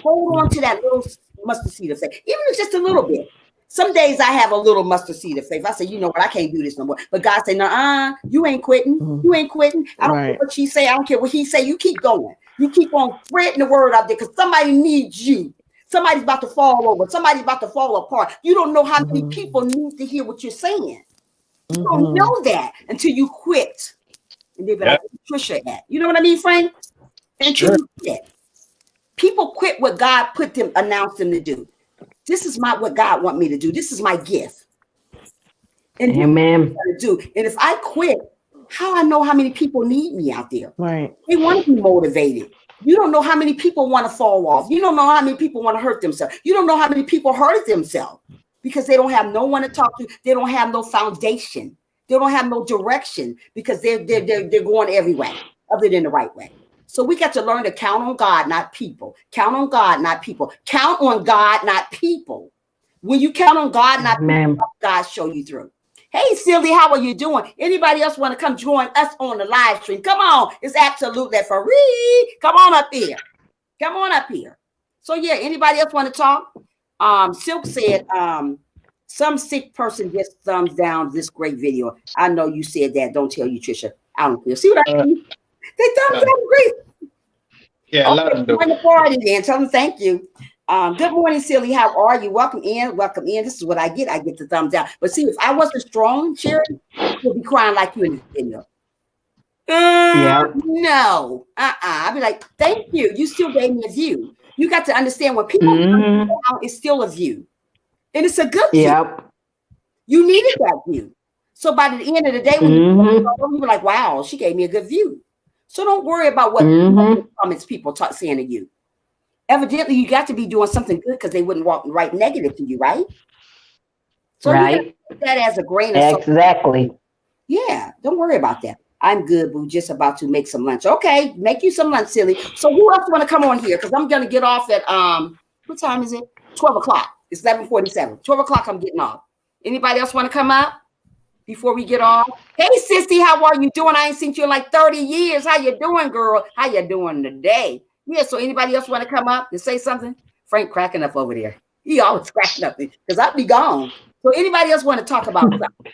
Hold on to that little mustard seed of faith, even if it's just a little bit. Some days I have a little mustard seed of faith. I say, you know what? I can't do this no more. But God say, no, you ain't quitting. You ain't quitting. I don't care what she say. I don't care what he say. You keep going. You keep on spreading the word out there because somebody needs you. Somebody's about to fall over. Somebody's about to fall apart. You don't know how many people need to hear what you're saying. You don't know that until you quit. And they be like, Trisha at. You know what I mean, Frank? Until you quit. People quit what God announced them to do. This is what God want me to do. This is my gift. And Amen. Do. And if I quit, how I know how many people need me out there? Right. They want to be motivated. You don't know how many people want to fall off. You don't know how many people want to hurt themselves. You don't know how many people hurt themselves because they don't have no one to talk to. They don't have no foundation. They don't have no direction because they're going every way other than the right way. So we got to learn to count on God, not people. Count on God, not people. Count on God, not people. When you count on God, not people, God show you through. Hey, Silly, how are you doing? Anybody else want to come join us on the live stream? Come on. It's absolutely free. Come on up here. Come on up here. So, yeah, anybody else want to talk? Silk said, some sick person just thumbs down this great video. I know you said that. Don't tell you, Trisha. I don't care. See what I mean? They thumbs down great. Yeah, a lot of them do. Join the party then. Tell them thank you. Good morning, Silly. How are you? Welcome in. Welcome in. This is what I get. I get the thumbs down. But see, if I wasn't strong, Sherry, you'd be crying like you in this video. No. I'd be like, thank you. You still gave me a view. You got to understand when people come down, it's still a view. And it's a good view. You needed that view. So by the end of the day, when you were like, wow, she gave me a good view. So don't worry about what comments people saying to you. Evidently, you got to be doing something good because they wouldn't write negative to you, right? So you got to take that as a grain of salt. Exactly. Yeah, don't worry about that. I'm good, boo. Just about to make some lunch. Okay, make you some lunch, Silly. So who else want to come on here? Because I'm going to get off at, what time is it? 12 o'clock. It's 11:47. 12 o'clock, I'm getting off. Anybody else want to come up before we get off? Hey, sissy, how are you doing? I ain't seen you in like 30 years. How you doing, girl? How you doing today? Yeah, so anybody else want to come up and say something? Frank cracking up over there. He always cracking up because I'll be gone. So anybody else want to talk about something?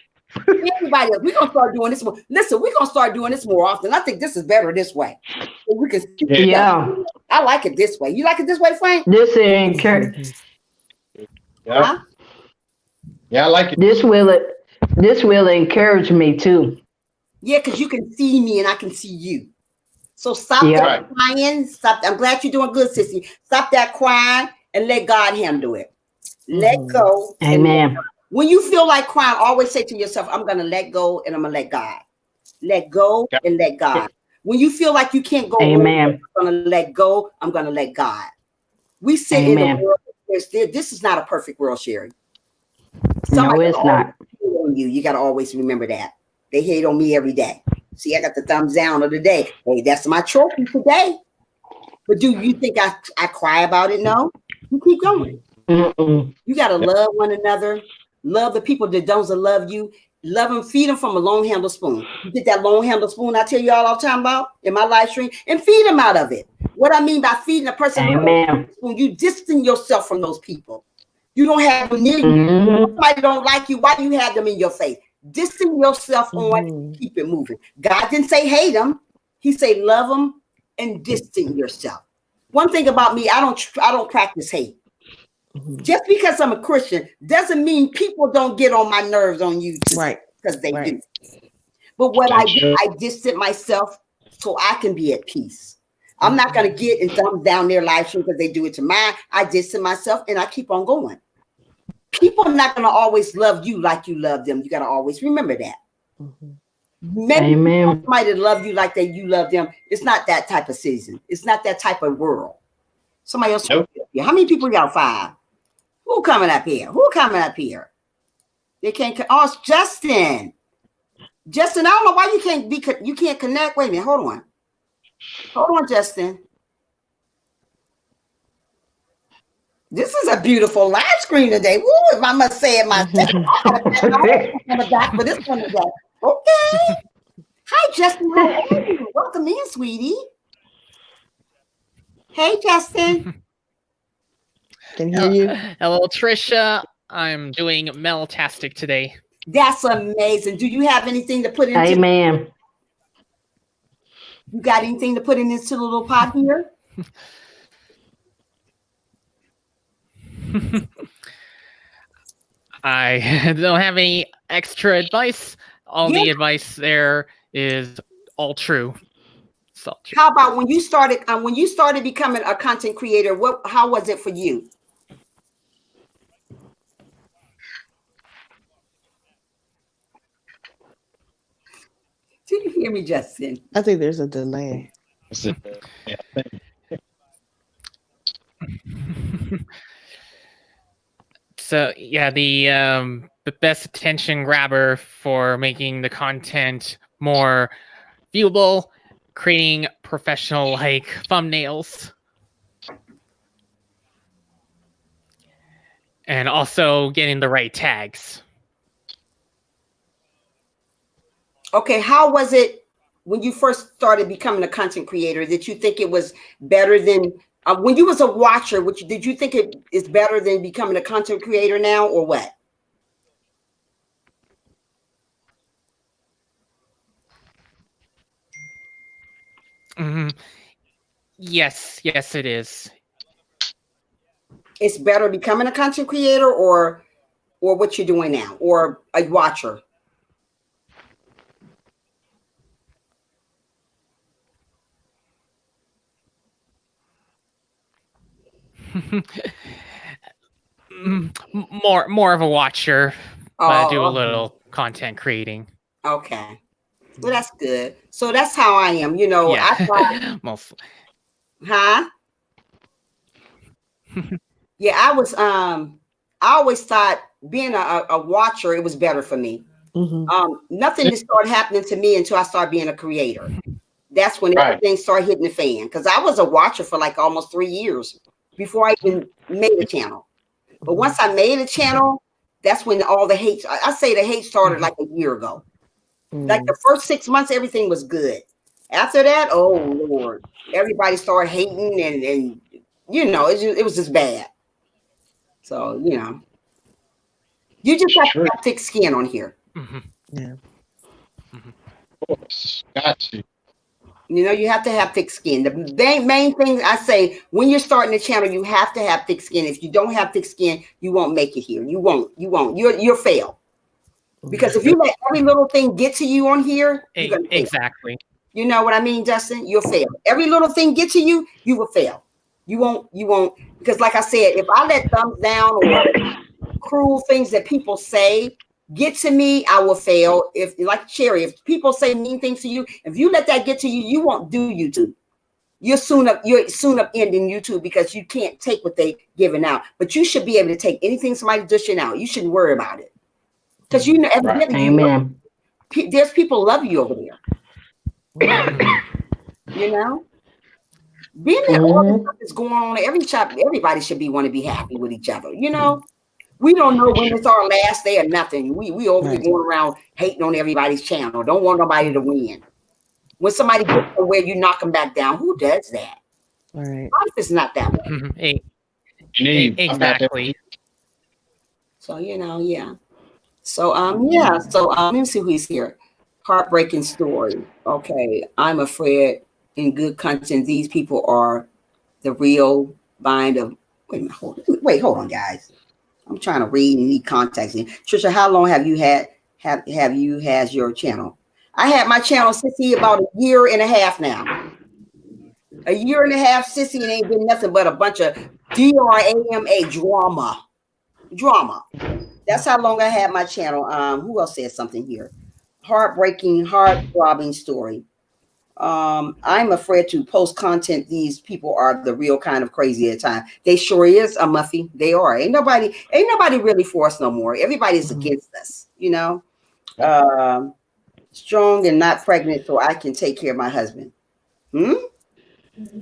Anybody else? We're going to start doing this more. Listen, we're going to start doing this more often. I think this is better this way. So we can I like it this way. You like it this way, Frank? This is encouraging. Yeah. Huh? Yeah, I like it. This will encourage me too. Yeah, because you can see me and I can see you. So stop that crying. Stop. I'm glad you're doing good, sissy. Stop that crying and let God handle it. Let go. Amen. When you feel like crying, always say to yourself, I'm going to let go and I'm going to let God. Let go and let God. When you feel like you can't go, I'm going to let go. I'm going to let God. We sit in the world. This is not a perfect world, Sherry. No, it's not. You got to always remember that. They hate on me every day. See, I got the thumbs down of the day. Hey, that's my trophy today. But do you think I cry about it? No. You keep going. You got to love one another. Love the people that don't love you. Love them, feed them from a long handle spoon. You get that long handle spoon I tell you all the time about in my live stream and feed them out of it. What I mean by feeding a person, when you distance yourself from those people, you don't have them near you. Somebody don't like you. Why do you have them in your face? Distance yourself on and keep it moving. God didn't say hate them. He said love them and distance yourself. One thing about me, I don't practice hate. Just because I'm a Christian doesn't mean people don't get on my nerves on YouTube. Right. Because they do. But what I do, I distance myself so I can be at peace. I'm not going to get and thumbs down their live stream because they do it to mine. I distance myself and I keep on going. People are not going to always love you like you love them. You got to always remember that. Maybe somebody love you like you love them. It's not that type of season. It's not that type of world. Somebody else. Nope. How many people got 5? Who coming up here? Who coming up here? They can't. Oh, it's Justin. Justin, I don't know why you can't connect. Wait a minute. Hold on. Hold on, Justin. This is a beautiful live screen today. Woo, if I must say it myself. I'm back for this one today. Okay. Hi, Justin. How are you? Welcome in, sweetie. Hey, Justin. Can hear you. Hello, Trisha. I'm doing meltastic today. That's amazing. Do you have anything to put in? Amen. You got anything to put in this little pot here? I don't have any extra advice. All the advice there is all true. So true. How about when you started becoming a content creator? How was it for you? Did you hear me, Justin? I think there's a delay. So yeah, the best attention grabber for making the content more viewable, creating professional like thumbnails, and also getting the right tags. Okay, how was it when you first started becoming a content creator? Did you think it was better than when you was a watcher? Did you think it is better than becoming a content creator now, or what? Yes, it is. It's better becoming a content creator, or what you're doing now, or a watcher. More of a watcher, but I do a Oh, little content creating. okay. Well, that's good. So that's how I am. You know, I thought, Yeah, mostly. huh? Yeah, I always thought being a watcher, it was better for me. Nothing just started happening to me until I started being a creator. That's when Right. everything started hitting the fan. Because I was a watcher for like almost 3 years before I even made a channel. But once I made a channel, that's when all the hate, I say the hate started like a year ago. Like the first 6 months, everything was good. After that, oh Lord, everybody started hating and you know, it was just bad. So, you know, you just have to Sure. have thick skin on here. Yeah. Of course. Got to. You know, you have to have thick skin. The main thing I say, when you're starting a channel, you have to have thick skin. If you don't have thick skin, you won't make it here. You won't. You'll fail. Because if you let every little thing get to you on here, you're gonna fail. Exactly. You know what I mean, Justin? You'll fail. Every little thing get to you, you will fail. You won't, because like I said, if I let thumbs down or cruel things that people say get to me, I will fail. If like Cherry, if people say mean things to you, if you let that get to you, you won't do YouTube. You're soon up ending YouTube because you can't take what they giving out. But you should be able to take anything somebody dishing out. You shouldn't worry about it. Because you know, evidently, Amen. there's people love you over there. You know? Being that all this stuff is going on, everybody should want to be happy with each other. You know, we don't know when it's our last day or nothing. We over here going around hating on everybody's channel. Don't want nobody to win. When somebody gets somewhere, you knock them back down. Who does that? All right. Life is not that way. Exactly. So you know, yeah. So yeah. So let me see who's here. Heartbreaking story. Okay, I'm afraid. In good content, these people are the real bind of. Wait a minute, hold on, guys. I'm trying to read and need contacts. Trisha, how long have you had your channel? I had my channel, Sissy, about a year and a half now. A year and a half, Sissy, and ain't been nothing but a bunch of drama. Drama. That's how long I had my channel. Who else said something here? Heartbreaking, heart-throbbing story. I'm afraid to post content. These people are the real kind of crazy at times. They sure is, a Muffy. They are. Ain't nobody really for us no more. Everybody's against us, you know. Strong and not pregnant, so I can take care of my husband.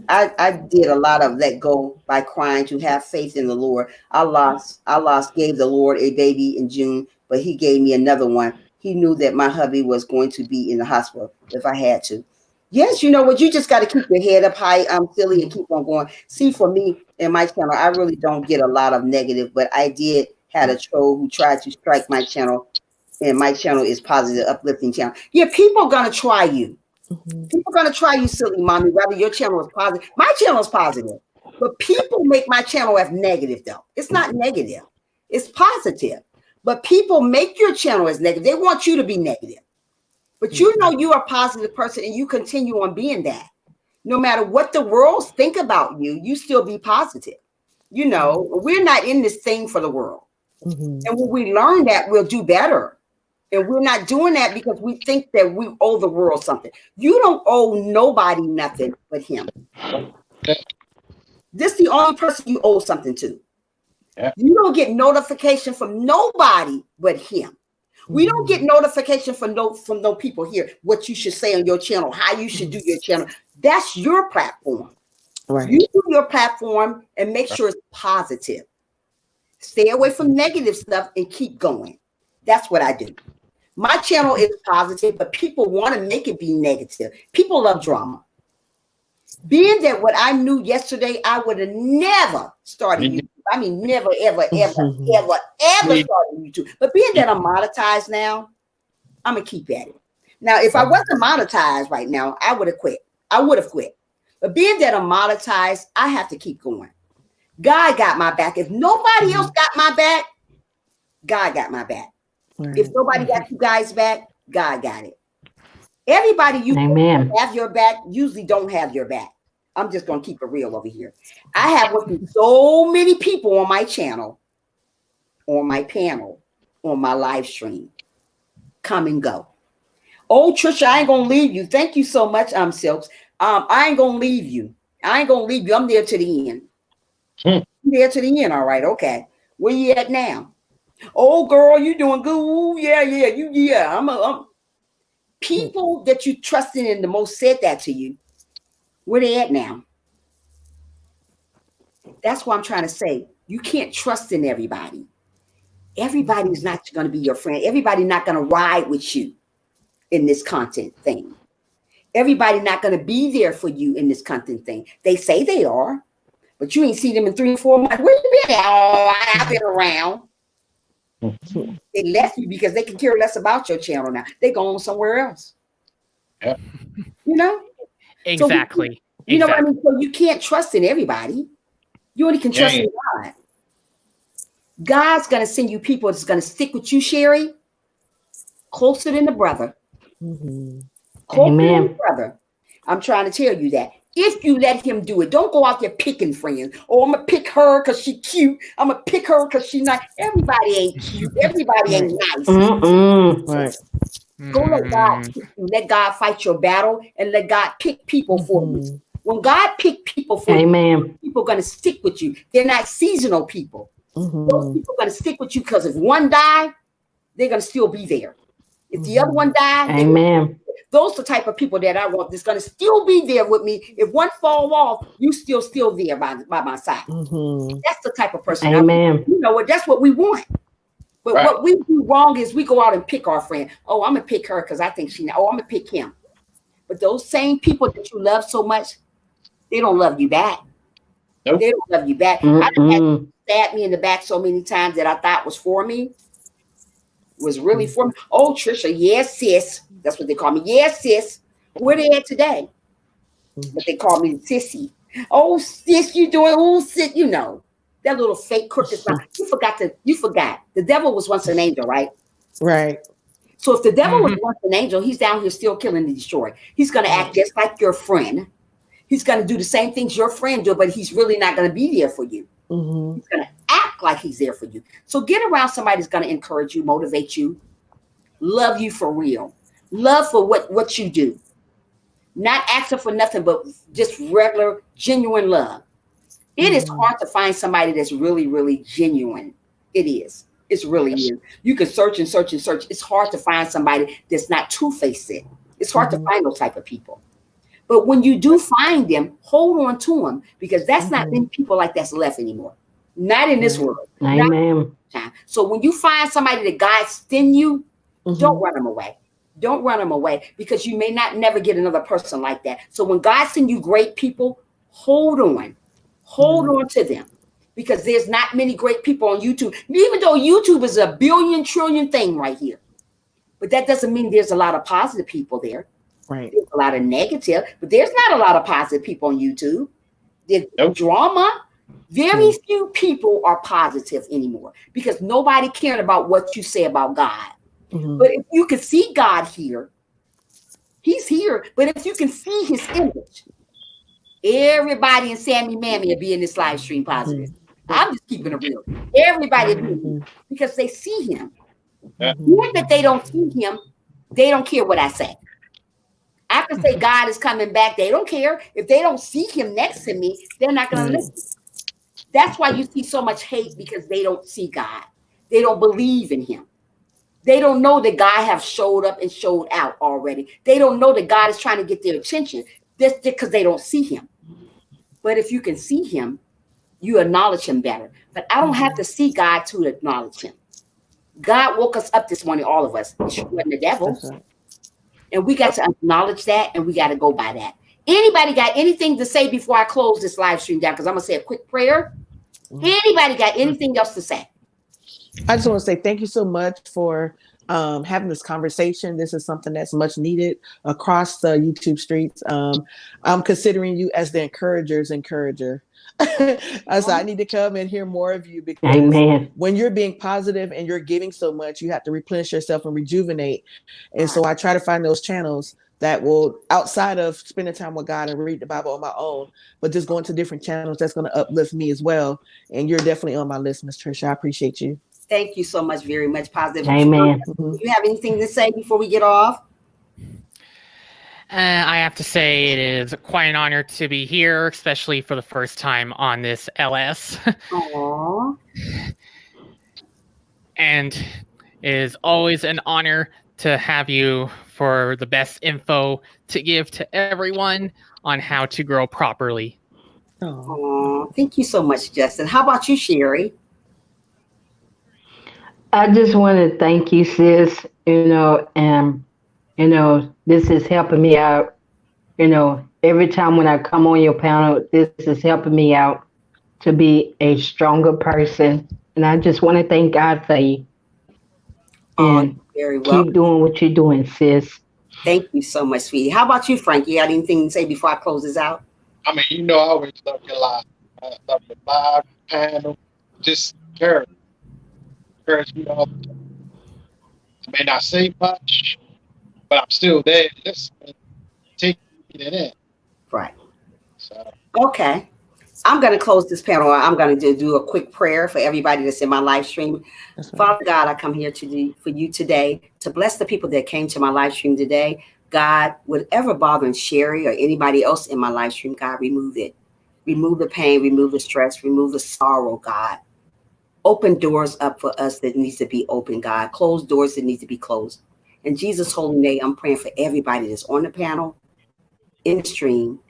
I did a lot of let go by crying to have faith in the Lord. I gave the Lord a baby in June, but he gave me another one. He knew that my hubby was going to be in the hospital if I had to. Yes, you know what? You just got to keep your head up high, silly, and keep on going. See, for me and my channel, I really don't get a lot of negative, but I did had a troll who tried to strike my channel, and my channel is positive, uplifting channel. Yeah, people are gonna try you. People are gonna try you, silly mommy. Whether your channel is positive, my channel is positive, but people make my channel as negative. Though it's not negative, it's positive. But people make your channel as negative. They want you to be negative. But you know you're a positive person and you continue on being that. No matter what the world think about you, you still be positive. You know, we're not in this thing for the world. And when we learn that, we'll do better. And we're not doing that because we think that we owe the world something. You don't owe nobody nothing but him. This is the only person you owe something to. Yeah. You don't get notification from nobody but him. We don't get notification from no people here, what you should say on your channel, how you should do your channel. That's your platform. Right. You do your platform and make sure it's positive. Stay away from negative stuff and keep going. That's what I do. My channel is positive, but people want to make it be negative. People love drama. Being that what I knew yesterday, I would have never started YouTube. I mean, never, ever, ever started YouTube. But being that I'm monetized now, I'm going to keep at it. Now, if I wasn't monetized right now, I would have quit. I would have quit. But being that I'm monetized, I have to keep going. God got my back. If nobody else got my back, God got my back. Right. If nobody got you guys back, God got it. Everybody you have your back usually don't have your back. I'm just going to keep it real over here. I have worked with so many people on my channel, on my panel, on my live stream. Come and go. Oh, Trisha, I ain't going to leave you. Thank you so much, Silks. I ain't going to leave you. I ain't going to leave you. I'm there to the end. I'm there to the end. All right. Okay. Where you at now? Oh, girl, you doing good. Ooh, yeah. I'm people that you trusted in the most said that to you. Where they at now? That's what I'm trying to say. You can't trust in everybody. Everybody's not going to be your friend. Everybody's not going to ride with you in this content thing. Everybody not going to be there for you in this content thing. They say they are, but you ain't seen them in 3 or 4 months. Where you been at? Oh, I've been around. They left you because they can care less about your channel now. They go on somewhere else. Yeah. You know? Exactly. So, you know what I mean? So you can't trust in everybody. You only can trust in God. God's going to send you people that's going to stick with you, Sherry, closer than the brother. Closer than the brother. I'm trying to tell you that. If you let him do it, don't go out there picking friends. Oh, I'm going to pick her because she's cute. I'm going to pick her because she's nice. Everybody ain't cute. Everybody ain't nice. Right. Go let God, let God fight your battle and let God pick people for you. When God pick people for you, people are going to stick with you. They're not seasonal people. Those people are going to stick with you because if one die, they're going to still be there. If the other one die, those are the type of people that I want that's going to still be there with me. If one fall off, you still there by my side. That's the type of person I want. You know what? That's what we want. But what we do wrong is we go out and pick our friend. Oh, I'm going to pick her because I think I'm going to pick him. But those same people that you love so much, they don't love you back. Nope. They don't love you back. I had to stab me in the back so many times that I thought was for me. Was really for me. Oh, Trisha, yes, sis. That's what they call me. Yes, sis. Where they at today? But they call me sissy. Oh, sis, you doing? Oh, sis, you know. That little fake crooked stuff. You forgot. The devil was once an angel, right? Right. So if the devil was once an angel, he's down here still killing and destroying. He's going to act just like your friend. He's going to do the same things your friend do, but he's really not going to be there for you. He's going to act like he's there for you. So get around somebody that's going to encourage you, motivate you, love you for real, love for what you do. Not asking for nothing, but just regular, genuine love. It is hard to find somebody that's really, really genuine. It is. It's really is. You can search and search and search. It's hard to find somebody that's not two-faced. It's hard to find those type of people. But when you do find them, hold on to them because that's not many people like that's left anymore. Not in this world. Amen. So when you find somebody that God send you, don't run them away. Don't run them away because you may not never get another person like that. So when God send you great people, hold on. Hold on to them because there's not many great people on YouTube, even though YouTube is a billion trillion thing right here. But that doesn't mean there's a lot of positive people there. Right. There's a lot of negative, but there's not a lot of positive people on YouTube. There's drama. Very few people are positive anymore because nobody cared about what you say about God. But if you can see God here, he's here. But if you can see his image, everybody in Sammy Mammy will be in this live stream positive. I'm just keeping it real. Everybody because they see him. Even if they don't see him, they don't care what I say. I can say God is coming back. They don't care. If they don't see him next to me, they're not going to listen. That's why you see so much hate, because they don't see God. They don't believe in him. They don't know that God have showed up and showed out already. They don't know that God is trying to get their attention. That's because they don't see him. But if you can see him, you acknowledge him better. But I don't have to see God to acknowledge him. God woke us up this morning, all of us. It wasn't the devil. Right. And we got to acknowledge that, and we got to go by that. Anybody got anything to say before I close this live stream down? Because I'm going to say a quick prayer. Anybody got anything else to say? I just want to say thank you so much for having this conversation. This is something that's much needed across the YouTube streets. I'm considering you as the encourager's encourager. So I need to come and hear more of you, because Amen. when you're being positive and you're giving so much, you have to replenish yourself and rejuvenate. And so I try to find those channels that will, outside of spending time with God and read the Bible on my own, but just going to different channels that's going to uplift me as well. And you're definitely on my list, Miss Trisha. I appreciate you. Thank you so much, very much. Positive. Amen. Do you have anything to say before we get off? I have to say it is quite an honor to be here, especially for the first time on this LS. Aww. And it is always an honor to have you for the best info to give to everyone on how to grow properly. Aww. Thank you so much, Justin. How about you, Sherry? I just want to thank you, sis. This is helping me out. Every time when I come on your panel, this is helping me out to be a stronger person. And I just want to thank God for you. And very well. keep doing what you're doing, sis. Thank you so much, sweetie. How about you, Frank? You got anything to say before I close this out? I mean, I always love your live. I love your live panel. Just encourage me all the time. I may not say much, but I'm still there listening, taking it in. Right. So. Okay. I'm going to close this panel. I'm going to do a quick prayer for everybody that's in my live stream. Father God, I come here for you today to bless the people that came to my live stream today. God, whatever bothering Sherry or anybody else in my live stream, God, remove it. Remove the pain, remove the stress, remove the sorrow, God. Open doors up for us that needs to be open, God. Close doors that need to be closed. In Jesus' holy name, I'm praying for everybody that's on the panel, in the stream.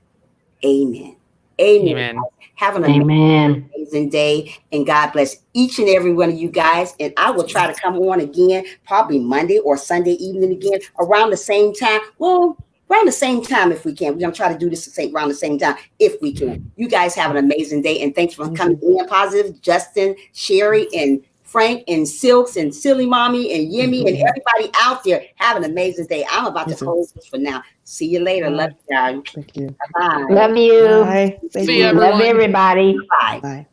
Amen. Amen. Amen. Have an amazing day, and God bless each and every one of you guys. And I will try to come on again, probably Monday or Sunday evening again, around the same time. Well, around the same time if we can. We're going to try to do this around the same time if we can. You guys have an amazing day, and thanks for coming in. Positive, Justin, Sherry, and Frank, and Silks, and Silly Mommy, and Yimmy, and everybody out there. Have an amazing day. I'm about to close this for now. See you later. Love you guys. Thank you. Bye. Love you. Bye. See you, Love everyone. everybody. Bye. Bye.